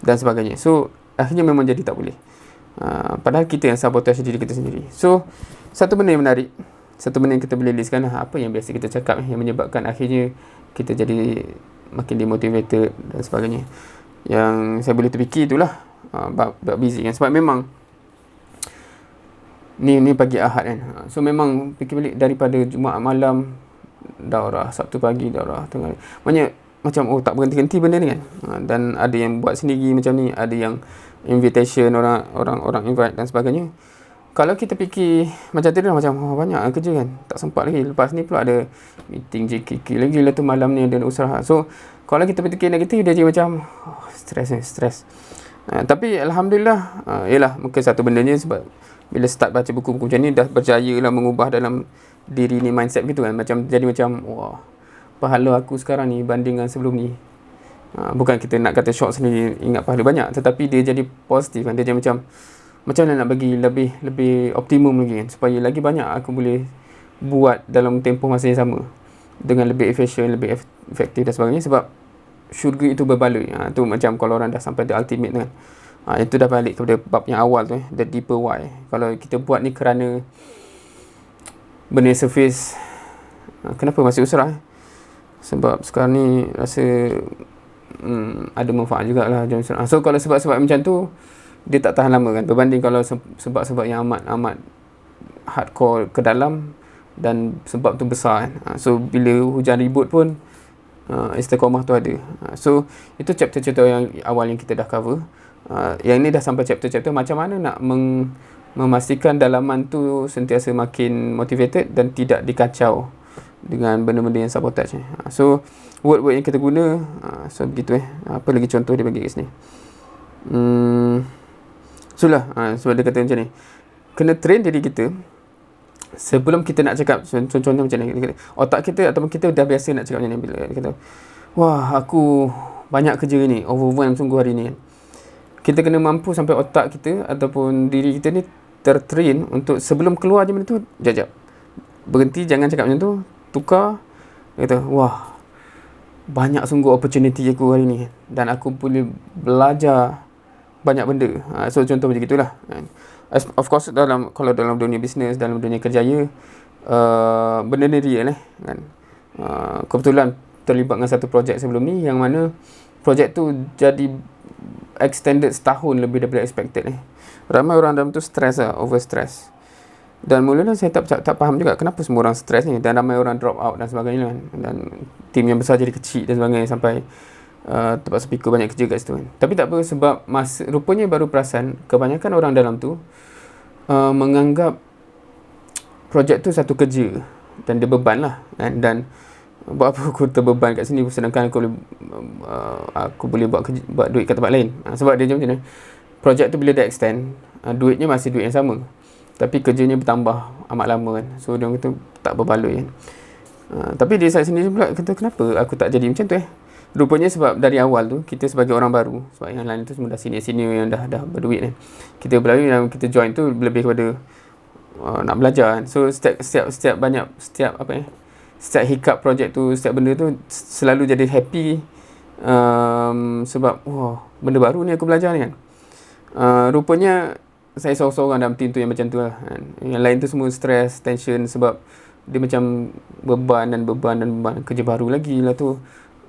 dan sebagainya. So akhirnya memang jadi tak boleh, padahal kita yang sabotage diri kita sendiri. So satu benda yang menarik, satu benda yang kita boleh listkan apa yang biasa kita cakap yang menyebabkan akhirnya kita jadi makin demotivated dan sebagainya. Yang saya boleh terfikir itulah bab busy kan, sebab memang ni pagi Ahad kan. So memang fikir balik daripada Jumaat malam daurah, Sabtu pagi daurah, tengah banyak macam tak berhenti-henti benda ni kan. Dan ada yang buat sendiri macam ni, ada yang invitation orang invite dan sebagainya. Kalau kita fikir macam tu dah macam banyak kerja kan, tak sempat lagi. Lepas ni pula ada meeting JKK lagi lah tu, malam ni ada usaha. So kalau kita fikir negatif, dia jadi macam stres. Tapi alhamdulillah, yalah mungkin satu bendanya sebab bila start baca buku-buku macam ni dah berjaya lah mengubah dalam diri ni mindset gitu kan. Macam jadi macam wah, pahala aku sekarang ni bandingkan sebelum ni. Bukan kita nak kata shock sendiri ingat pahala banyak, tetapi dia jadi positif kan. Dia jadi macam mana nak bagi lebih optimum lagi kan, supaya lagi banyak aku boleh buat dalam tempoh masa yang sama dengan lebih efisien, lebih efektif dan sebagainya. Sebab syurga itu berbaloi. Tu macam kalau orang dah sampai the ultimate kan. Itu dah balik kepada bab yang awal tu, the deeper why. Kalau kita buat ni kerana benda surface, kenapa masih usrah sebab sekarang ni rasa ada manfaat jugalah jam usrah. So kalau sebab-sebab macam tu dia tak tahan lama kan, berbanding kalau sebab-sebab yang amat hardcore ke dalam dan sebab tu besar kan. So bila hujan ribut pun istiqamah tu ada. So itu chapter-chapter yang awal yang kita dah cover. Yang ni dah sampai chapter-chapter macam mana nak memastikan dalaman tu sentiasa makin motivated dan tidak dikacau dengan benda-benda yang sabotage. So word-word yang kita guna, so begitu apa lagi contoh dia bagi kat sini. Sebab dia kata macam ni, kena train diri kita sebelum kita nak cakap. Contohnya macam ni, otak kita ataupun kita dah biasa nak cakap macam ni. Bila dia kata wah aku banyak kerja ni, overwhelmed sungguh hari ni kan, kita kena mampu sampai otak kita ataupun diri kita ni tertrain untuk sebelum keluar je benda tu, jap berhenti, jangan cakap macam tu, tukar. Dia kata wah banyak sungguh opportunity aku hari ni dan aku boleh belajar banyak benda. So contoh macam gitulah. Of course kalau dalam dunia bisnes, dalam dunia kerjaya, benda ni real kan. Kebetulan terlibat dengan satu projek sebelum ni yang mana projek tu jadi extended setahun lebih daripada expected. Ramai orang dalam tu stress over stress. Dan mula-mula saya tak faham juga kenapa semua orang stres ni, dan ramai orang drop out dan sebagainya kan. Dan tim yang besar jadi kecil dan sebagainya, sampai terpaksa pikul banyak kerja kat situ kan. Tapi tak apa, sebab rupanya baru perasan kebanyakan orang dalam tu menganggap projek tu satu kerja dan dia beban lah kan. Dan buat apa aku terbeban kat sini sedangkan aku boleh buat duit kat tempat lain. Sebab dia macam ni, projek tu bila dia extend, duitnya masih duit yang sama tapi kerjanya bertambah amat lama kan. So dia kata tak berbaloi kan. Tapi dia saya sendiri pula kata, kenapa aku tak jadi macam tu Rupanya sebab dari awal tu kita sebagai orang baru, sebab yang lain tu semua dah senior-senior yang dah berduit kan. Kita berlalu yang kita join tu lebih kepada nak belajar kan. So setiap hiccup projek tu, setiap benda tu selalu jadi happy, sebab benda baru ni aku belajar ni kan. Rupanya saya seorang-seorang dalam team tu yang macam tu lah kan. Yang lain tu semua stress, tension sebab dia macam beban kerja baru lagi lah tu.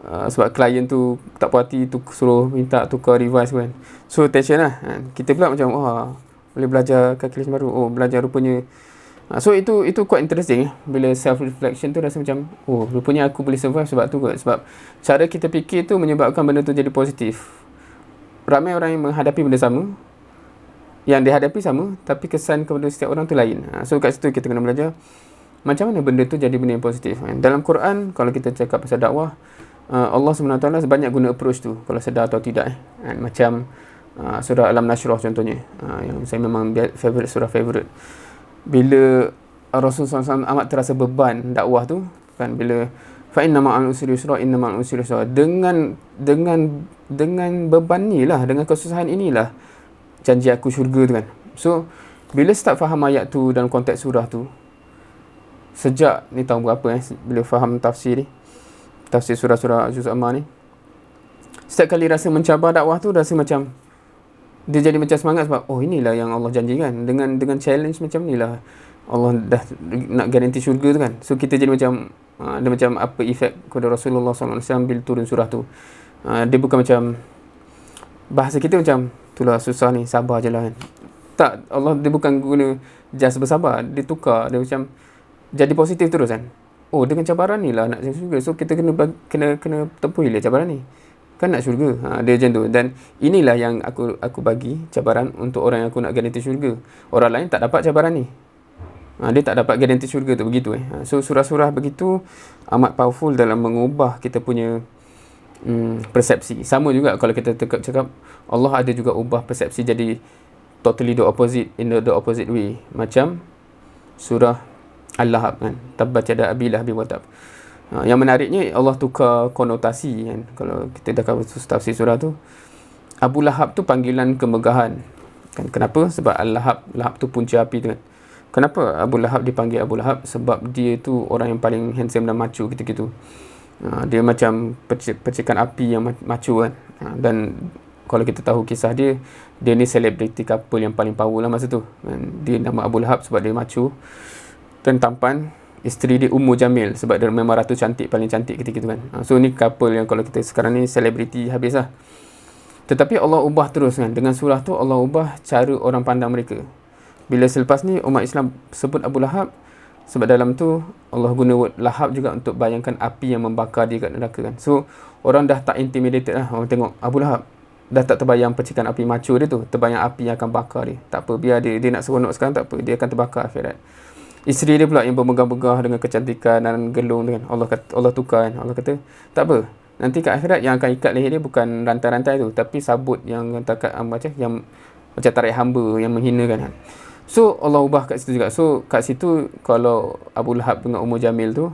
Sebab klien tu tak puas hati tu, suruh minta tukar revise kan. So tension lah kan. Kita pula macam boleh belajar calculation baru, belajar rupanya. So itu quite interesting bila self reflection tu rasa macam rupanya aku boleh survive sebab tu kot. Sebab cara kita fikir tu menyebabkan benda tu jadi positif. Ramai orang yang menghadapi benda sama, yang dihadapi sama, tapi kesan kepada setiap orang tu lain. So kat situ kita kena belajar macam mana benda tu jadi benda yang positif. Dalam Quran kalau kita cakap pasal dakwah, Allah SWT banyak guna approach tu, kalau sedar atau tidak macam surah Alam Nashrah contohnya, yang saya memang surah favorite. Bila Rasulullah SAW amat terasa beban dakwah tu kan, bila fa inna ma'al usri yusra, inna ma'al usri yusra, dengan beban ni lah, dengan kesusahan inilah janji aku syurga tu kan. So bila start faham ayat tu dalam konteks surah tu, sejak ni tahun berapa bila faham tafsir surah Juz Amma ni, setiap kali rasa mencabar dakwah tu rasa macam dia jadi macam semangat sebab inilah yang Allah janjikan. Dengan challenge macam ni lah Allah dah nak garanti syurga tu kan. So kita jadi macam ada macam apa efek kepada Rasulullah SAW bila turun surah tu. Dia bukan macam bahasa kita macam itulah susah ni, sabar je lah kan. Tak, Allah dia bukan guna just bersabar, dia tukar, dia macam jadi positif terus kan. Dengan cabaran ni lah nak syurga. So kita kena tempuh lah cabaran ni. Kan nak syurga. Dia macam tu. Dan inilah yang aku bagi cabaran untuk orang yang aku nak garanti syurga. Orang lain tak dapat cabaran ni. Dia tak dapat garanti syurga tu, begitu So surah-surah begitu amat powerful dalam mengubah kita punya persepsi. Sama juga kalau kita cakap Allah ada juga ubah persepsi jadi totally the opposite, in the opposite way. Macam surah Al-Lahab kan, tabbat yada abi lahabin wa tab. Yang menariknya Allah tukar konotasi kan. Kalau kita dah cover tafsir surah tu, Abu Lahab tu panggilan kemegahan kan. Kenapa? Sebab Al-Lahab, Lahab tu punca api tu kan. Kenapa Abu Lahab dipanggil Abu Lahab? Sebab dia tu orang yang paling handsome dan macho gitu-gitu. Dia macam percikan api yang macho kan. Dan kalau kita tahu kisah dia ni celebrity couple yang paling power lah masa tu kan. Dia nama Abu Lahab sebab dia macho dan tampan. Isteri dia Ummu Jamil sebab dia memang ratu cantik, paling cantik ketika itu kan. So ni couple yang kalau kita sekarang ni selebriti habis lah. Tetapi Allah ubah terus kan. Dengan surah tu Allah ubah cara orang pandang mereka. Bila selepas ni umat Islam sebut Abu Lahab, sebab dalam tu Allah guna word lahab juga untuk bayangkan api yang membakar dia kat neraka kan. So orang dah tak intimidated lah. Orang tengok Abu Lahab, dah tak terbayang percikan api macho dia tu, terbayang api yang akan bakar dia. Tak apa, biar dia nak seronok sekarang, tak apa, dia akan terbakar akhirat. Isteri dia pula yang bermegah-megah dengan kecantikan dan gelung tu kan. Allah tukar kan. Allah kata, tak apa, nanti kat akhirat yang akan ikat leher dia bukan rantai-rantai tu, tapi sabut yang yang macam tarik hamba yang menghinakan kan. So Allah ubah kat situ juga. So kat situ kalau Abu Lahab dengan Ummu Jamil tu,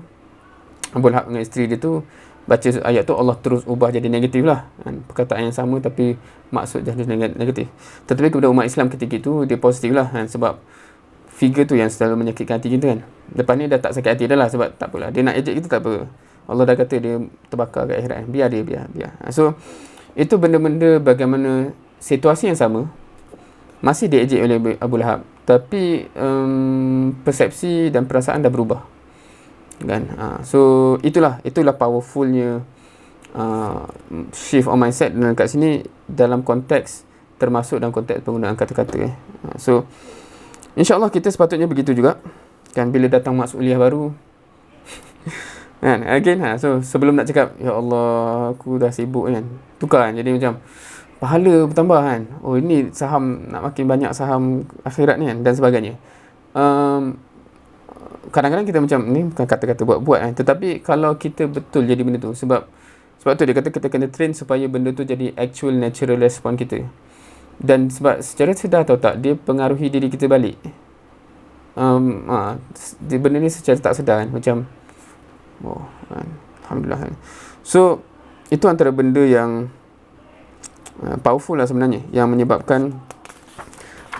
Abu Lahab dengan isteri dia tu baca ayat tu, Allah terus ubah jadi negatif lah kan. Perkataan yang sama tapi maksud jadi negatif. Tetapi kepada umat Islam ketika itu dia positif lah kan. Sebab figure tu yang selalu menyakitkan hati kita kan. Lepas ni dah tak sakit hati dah lah. Sebab tak apalah, dia nak ejek kita tak apa, Allah dah kata dia terbakar kat akhirat. Biar. So itu benda-benda bagaimana situasi yang sama masih diejek oleh Abu Lahab, tapi persepsi dan perasaan dah berubah kan. So itulah powerfulnya shift of mindset. Dan kat sini dalam konteks, termasuk dalam konteks penggunaan kata-kata So InsyaAllah kita sepatutnya begitu juga kan. Bila datang mas'uliyah baru Kan? Again, so sebelum nak cakap, ya Allah, aku dah sibuk kan. Tukar kan. Jadi macam, pahala bertambah kan. Oh, ini saham, nak makin banyak saham akhirat ni kan. Dan sebagainya. Um, Kadang-kadang kita macam, ni bukan kata-kata buat-buat kan. Tetapi kalau kita betul jadi benda tu. Sebab tu dia kata kita kena train supaya benda tu jadi actual natural response kita. Dan sebab secara sedar atau tak, dia pengaruhi diri kita balik. Benda ni secara tak sedar kan. Macam, oh, kan. Alhamdulillah kan. So, itu antara benda yang powerful lah sebenarnya. Yang menyebabkan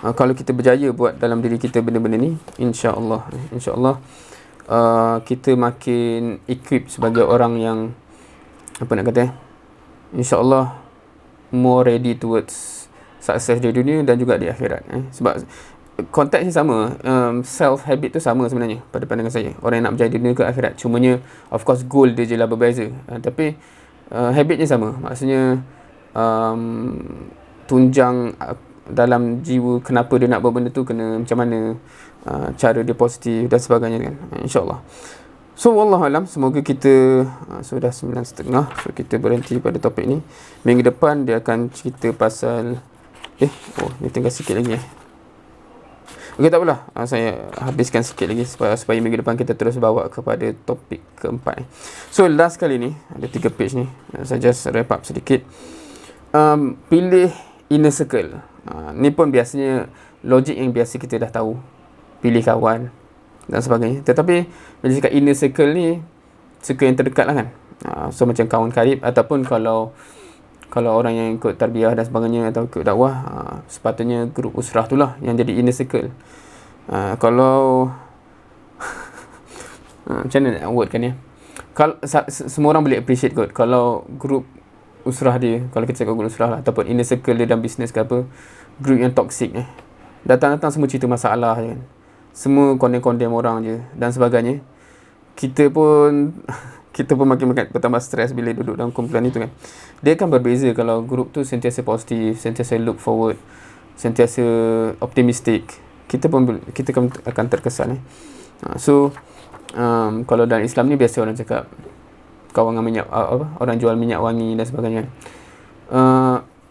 kalau kita berjaya buat dalam diri kita benda-benda ni, insya-Allah kita makin equip sebagai orang yang apa nak kata, insya-Allah more ready towards sukses di dunia dan juga di akhirat. Sebab konteksnya sama, self habit tu sama sebenarnya pada pandangan saya. Orang yang nak berjaya di dunia ke akhirat, cumanya of course goal dia je lah berbeza, tapi habitnya sama. Maksudnya tunjang dalam jiwa kenapa dia nak buat benda tu, kena macam mana, cara dia positif dan sebagainya kan, insya-Allah. So wallahualam, semoga kita sudah 9.30, so kita berhenti pada topik ni. Minggu depan dia akan cerita pasal ni tinggal sikit lagi Okey, tak apalah, saya habiskan sikit lagi supaya minggu depan kita terus bawa kepada topik keempat. So last kali ni ada 3 page ni, saya just wrap up sedikit. Pilih inner circle. Ni pun biasanya logik yang biasa kita dah tahu, pilih kawan dan sebagainya. Tetapi bila cakap inner circle ni, circle yang terdekat lah kan. So macam kawan karib, ataupun kalau orang yang ikut tarbiyah dan sebagainya atau ikut dakwah, sepatutnya grup usrah tu lah yang jadi inner circle. Kalau macam mana nak wordkan ya, kalau semua orang boleh appreciate kot kalau grup usrah dia, kalau kita cakap grup usrah lah, ataupun inner circle dia dalam bisnes ke apa, grup yang toxic datang-datang semua cerita masalah je kan, semua condemn orang je dan sebagainya. Kita pun makin bertambah stres bila duduk dalam kumpulan itu kan. Dia akan berbeza kalau grup tu sentiasa positif, sentiasa look forward, sentiasa optimistic. Kita akan terkesan So kalau dalam Islam ni biasa orang cakap kawan dengan minyak, orang jual minyak wangi dan sebagainya.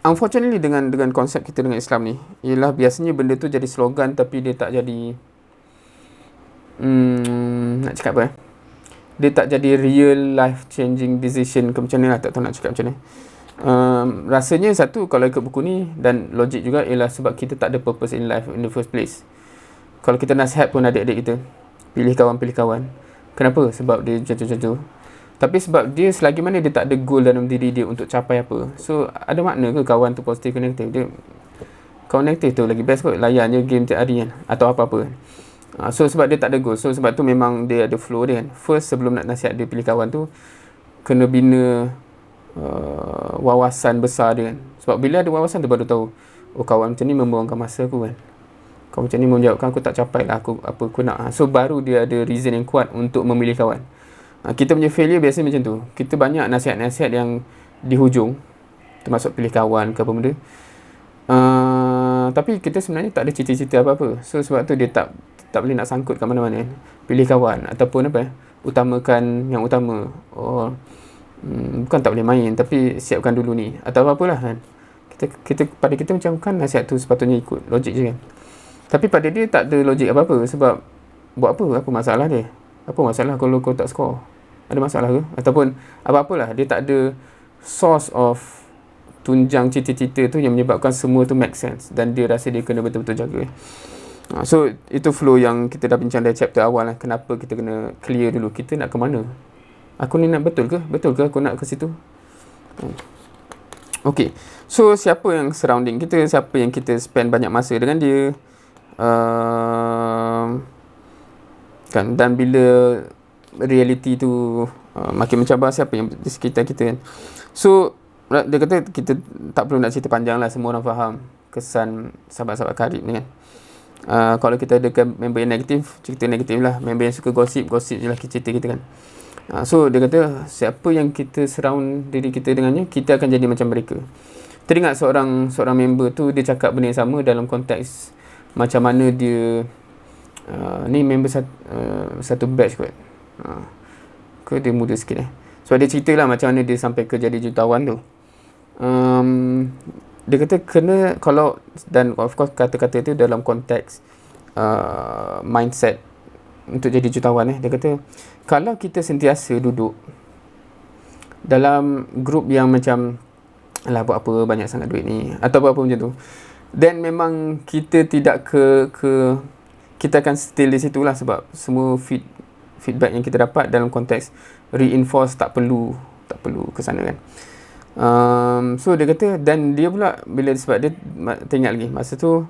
Unfortunately dengan konsep kita dengan Islam ni, ialah biasanya benda tu jadi slogan tapi dia tak jadi nak cakap apa dia tak jadi real life changing decision ke macam mana lah, tak tahu nak cakap macam mana. Rasanya satu, kalau ikut buku ni dan logik juga, ialah sebab kita tak ada purpose in life in the first place. Kalau kita nasihat pun adik-adik kita, pilih kawan. Kenapa? Sebab dia macam tu. Tapi sebab dia selagi mana dia tak ada goal dalam diri dia untuk capai apa, so ada makna ke kawan tu positif ke negatif? Kawan negatif tu lagi best kot, layan je game tiap hari kan, atau apa-apa kan. So sebab dia tak ada goal, so sebab tu memang dia ada flow dia kan. First, sebelum nak nasihat dia pilih kawan tu, kena bina wawasan besar dia kan. Sebab bila ada wawasan tu baru tahu, oh kawan macam ni membuangkan masa aku kan, kawan macam ni menjawabkan aku tak capai lah apa aku nak. So baru dia ada reason yang kuat untuk memilih kawan. Kita punya failure biasa macam tu. Kita banyak nasihat-nasihat yang di hujung, termasuk pilih kawan ke apa benda, tapi kita sebenarnya tak ada cita-cita apa-apa. So sebab tu dia tak boleh nak sangkut kat mana-mana kan. Pilih kawan ataupun utamakan yang utama. Bukan tak boleh main, tapi siapkan dulu ni atau apa-apalah kan. Pada kita macam kan nasihat tu sepatutnya ikut logik je kan. Tapi pada dia tak ada logik apa-apa. Sebab buat apa masalah dia? Apa masalah kalau kau tak score? Ada masalah ke? Ataupun apa-apalah, dia tak ada source of tunjang cita-cita tu yang menyebabkan semua tu make sense, dan dia rasa dia kena betul-betul jaga. So itu flow yang kita dah bincang dari chapter awal lah. Kenapa kita kena clear dulu, kita nak ke mana, aku ni nak betul ke aku nak ke situ. Okay, so siapa yang surrounding kita, siapa yang kita spend banyak masa dengan dia, kan. Dan bila reality tu makin mencabar, siapa yang di sekitar kita kan. So dia kata kita tak perlu nak cerita panjang lah, semua orang faham kesan sahabat-sahabat karib ni kan. Kalau kita ada member yang negatif, cerita negatif lah. Member yang suka gosip je lah cerita kita kan. So dia kata siapa yang kita surround diri kita dengannya, kita akan jadi macam mereka. Teringat seorang member tu, dia cakap benda yang sama dalam konteks macam mana dia ni member satu batch kot. ke dia muda sikit So dia cerita lah macam mana dia sampai ke jadi jutawan tu. Dia kata kena, kalau, dan of course kata-kata tu dalam konteks mindset untuk jadi jutawan Dia kata kalau kita sentiasa duduk dalam grup yang macam alah buat apa banyak sangat duit ni atau apa macam tu, then memang kita tidak kita akan still di situ lah, sebab semua feedback yang kita dapat dalam konteks reinforce tak perlu ke sana kan. So dia kata, dan dia pula sebab dia teringat lagi masa tu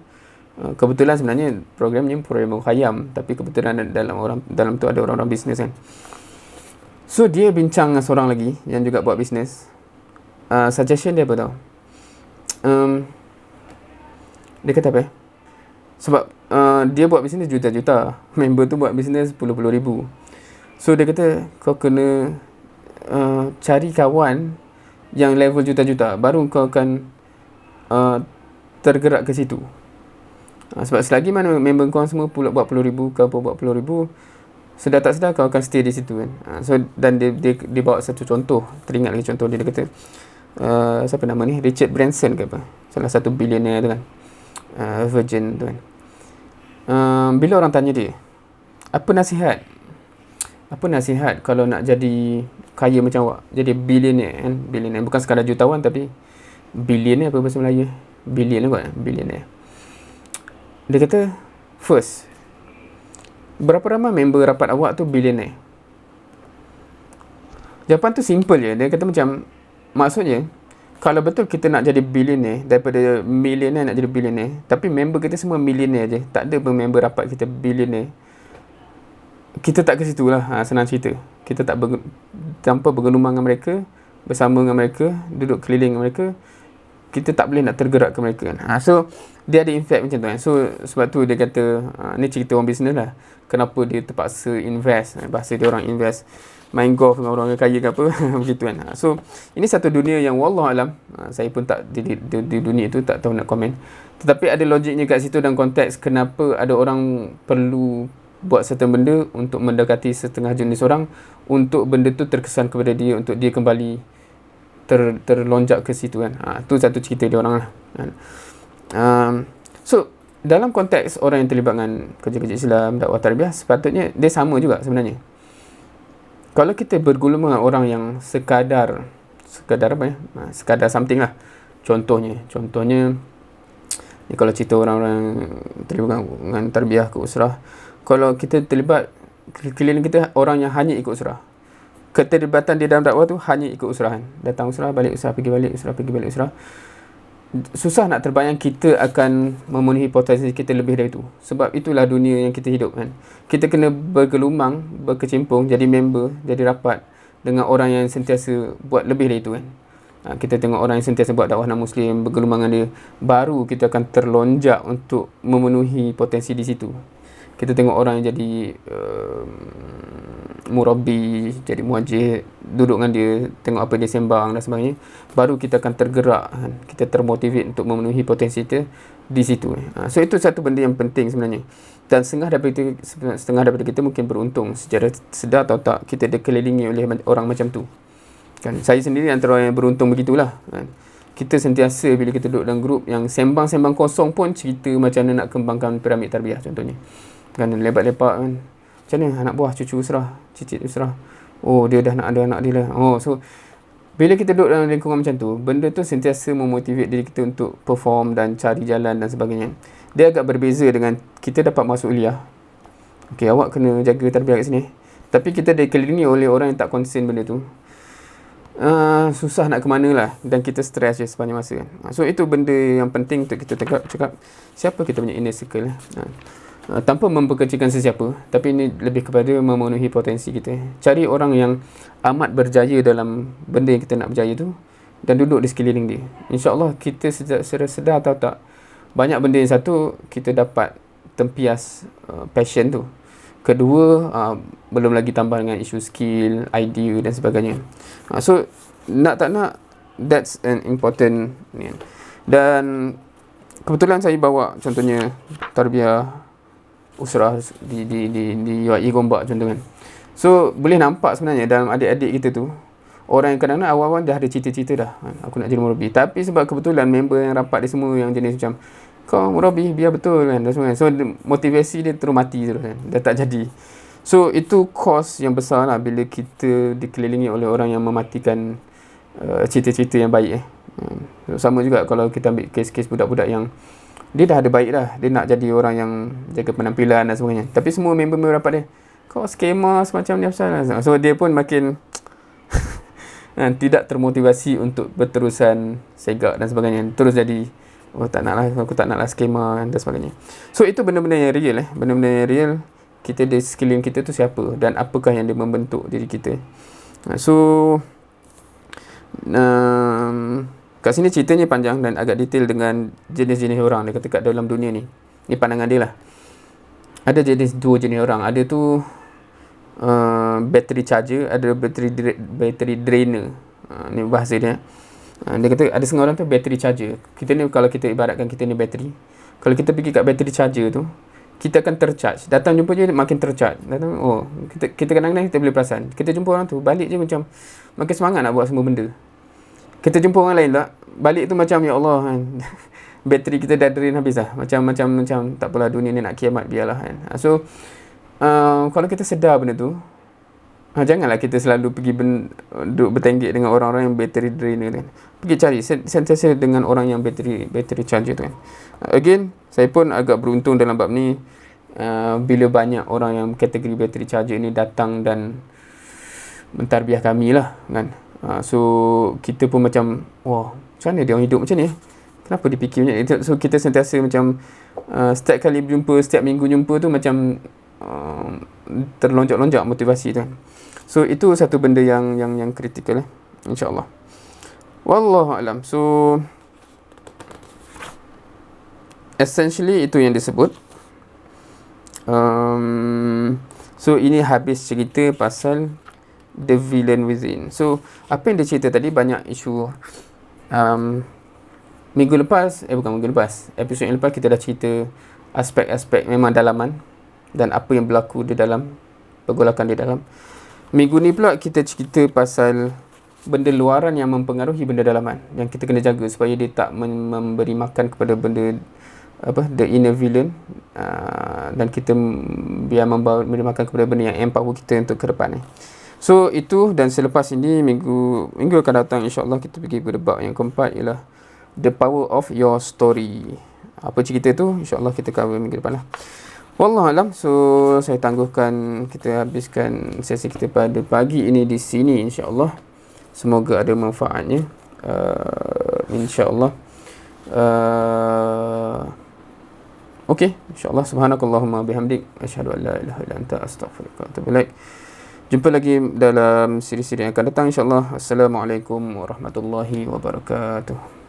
kebetulan sebenarnya programnya program Khayyam, tapi kebetulan dalam tu ada orang-orang bisnes kan. So dia bincang dengan seorang lagi yang juga buat bisnes. Suggestion dia apa tau? Dia kata apa sebab dia buat bisnes juta-juta, member tu buat bisnes puluh-puluh ribu. So dia kata kau kena cari kawan yang level juta-juta, baru kau akan tergerak ke situ. Sebab selagi mana member kau semua buat 10,000, kau pun buat 10,000, sedar tak sedar kau akan stay di situ kan. So dan dia bawa satu contoh, teringat lagi contoh dia kata siapa nama ni, Richard Branson ke apa, salah satu billionaire tu kan, Virgin tu kan. Bila orang tanya dia apa nasihat kalau nak jadi kaya macam awak, jadi billionaire kan, billionaire bukan sekadar jutawan tapi billionaire, apa bahasa Melayu, billion kot, billionaire. Dia kata first, berapa ramai member rapat awak tu billionaire? Jawapan tu simple je. Dia kata macam, maksudnya kalau betul kita nak jadi billionaire, daripada millionaire nak jadi billionaire, tapi member kita semua millionaire je, tak ada pun member rapat kita billionaire, kita tak ke situ lah. Senang cerita, kita tak tanpa bergelumang dengan mereka, bersama dengan mereka, duduk keliling dengan mereka, kita tak boleh nak tergerak ke mereka kan. So dia ada impact macam tu kan. So sebab tu dia kata, ni cerita orang bisnes lah, kenapa dia terpaksa invest, bahasa dia orang invest, main golf dengan orang kaya ke apa begitu kan. So ini satu dunia yang wallahualam, saya pun tak di dunia itu tak tahu nak komen, tetapi ada logiknya kat situ dalam konteks kenapa ada orang perlu buat certain benda untuk mendekati setengah jenis orang, untuk benda tu terkesan kepada dia, untuk dia kembali terlonjak ke situ kan. Tu satu cerita dia orang lah kan. So dalam konteks orang yang terlibat dengan kerja-kerja Islam, dakwah tarbiyah, sepatutnya dia sama juga sebenarnya. Kalau kita bergulung dengan orang yang sekadar apa ya, sekadar something lah. Contohnya ni, kalau cerita orang-orang terlibat dengan tarbiyah ke usrah, kalau kita terlibat, keliling kita orang yang hanya ikut usrah, keterlibatan dia dalam dakwah tu hanya ikut usrah kan. Datang usrah, balik usrah, pergi balik usrah, pergi balik usrah, susah nak terbayang kita akan memenuhi potensi kita lebih dari itu. Sebab itulah dunia yang kita hidup kan. Kita kena bergelumang, berkecimpung, jadi member, jadi rapat dengan orang yang sentiasa buat lebih dari itu kan. Kita tengok orang yang sentiasa buat dakwah non-Muslim, bergelumang dengan dia, baru kita akan terlonjak untuk memenuhi potensi di situ. Kita tengok orang yang jadi murabbi, jadi muajir, duduk dengan dia, tengok apa dia sembang dan sebagainya, baru kita akan tergerak kan? Kita termotivate untuk memenuhi potensi kita di situ. So itu satu benda yang penting sebenarnya, dan setengah daripada kita mungkin beruntung secara sedar atau tak, kita dikelilingi oleh orang macam tu kan. Saya sendiri antara orang yang beruntung begitulah kan. Kita sentiasa bila kita duduk dalam grup yang sembang-sembang kosong pun cerita macam mana nak kembangkan piramid tarbiyah contohnya kan, lepak-lepak kan, macam mana anak buah cucu usrah, cicit usrah, oh dia dah nak ada anak dia lah. So bila kita duduk dalam lingkungan macam tu, benda tu sentiasa memotivate diri kita untuk perform dan cari jalan dan sebagainya. Dia agak berbeza dengan kita dapat masuk kuliah, okey awak kena jaga tarbiyah kat sini, tapi kita dikelilingi oleh orang yang tak concern benda tu, susah nak ke mana lah, dan kita stres je sepanjang masa kan. So itu benda yang penting untuk kita cakap siapa kita punya inner circle lah. Tanpa memperkecilkan sesiapa, tapi ini lebih kepada memenuhi potensi kita. Cari orang yang amat berjaya dalam benda yang kita nak berjaya tu, dan duduk di sekeliling dia. InsyaAllah kita sedar atau tak, banyak benda yang satu kita dapat tempias passion tu. Kedua, belum lagi tambah dengan isu skill, idea dan sebagainya. So nak tak nak, that's an important ni. Dan kebetulan saya bawa contohnya tarbiyah usrah di UAE Gombak contoh kan. So boleh nampak sebenarnya dalam adik-adik kita tu, orang yang kadang-kadang awal-awal dah ada cita-cita dah, aku nak jadi murabi. Tapi sebab kebetulan member yang rapat dia semua yang jenis macam, kau murabi biar betul kan, dan semua. So motivasi dia terus mati terus kan, dah tak jadi. So itu kos yang besar lah bila kita dikelilingi oleh orang yang mematikan cita-cita yang baik So, sama juga kalau kita ambil kes-kes budak-budak yang dia dah ada baik dah, dia nak jadi orang yang jaga penampilan dan sebagainya, tapi semua member-member rapat dia, kau skema semacam ni pasal lah. So dia pun makin tidak termotivasi untuk berterusan segak dan sebagainya, terus jadi tak nak lah, aku tak nak lah skema dan sebagainya. So itu benda-benda yang real benda-benda yang real. Kita di sekeliling kita tu siapa dan apakah yang dia membentuk diri kita. So kat sini ceritanya panjang dan agak detail dengan jenis-jenis orang. Dia kata kat dalam dunia ni, ni pandangan dia lah, ada dua jenis orang. Ada tu battery charger, ada battery drainer. Ni bahasa dia. Dia kata ada setengah orang tu battery charger. Kita ni, kalau kita ibaratkan kita ni bateri, kalau kita pergi kat battery charger tu, kita akan tercharge. Datang jumpa je makin tercharge. Datang, kita kadang-kadang kita boleh perasan, kita jumpa orang tu, balik je macam makin semangat nak buat semua benda. Kita jumpa orang lain tak, balik tu macam ya Allah kan, bateri kita dah drain habis lah. Macam tak apalah, dunia ni nak kiamat, biarlah kan. So kalau kita sedar benda tu, janganlah kita selalu pergi duduk bertenggek dengan orang-orang yang battery drainer kan. Pergi cari sentiasa dengan orang yang battery charger tu kan. Again, saya pun agak beruntung dalam bab ni, bila banyak orang yang kategori battery charger ni datang dan mentarbiah kami lah kan. So kita pun macam, wah, macam mana dia orang hidup macam ni, kenapa dia fikir macam ni. So kita sentiasa macam setiap kali berjumpa, setiap minggu jumpa tu macam terlonjak-lonjak motivasi tu kan. So itu satu benda yang kritikal insya-Allah. Wallahu alam. So essentially itu yang disebut. So ini habis cerita pasal the villain within. So apa yang dia cerita tadi banyak isu. Minggu lepas, episod yang lepas kita dah cerita aspek-aspek memang dalaman dan apa yang berlaku di dalam, pergolakan di dalam. Minggu ni pula kita cerita pasal benda luaran yang mempengaruhi benda dalaman, yang kita kena jaga supaya dia tak memberi makan kepada benda the inner villain, dan kita biar memberi makan kepada benda yang empower kita untuk ke depan. So itu, dan selepas ini minggu akan datang insya-Allah kita pergi pada bab yang keempat, ialah the power of your story. Apa cerita tu insya-Allah kita cover minggu depan lah. Wallahualam. So saya tangguhkan kita habiskan sesi kita pada pagi ini di sini insya-Allah. Semoga ada manfaatnya, insya-Allah. Okey, insya-Allah. Subhanakallahumma bihamdik, asyhadu an la ilaha illa anta, astaghfiruka wa atubu ilaik. Jumpa lagi dalam siri-siri yang akan datang insya-Allah. Assalamualaikum warahmatullahi wabarakatuh.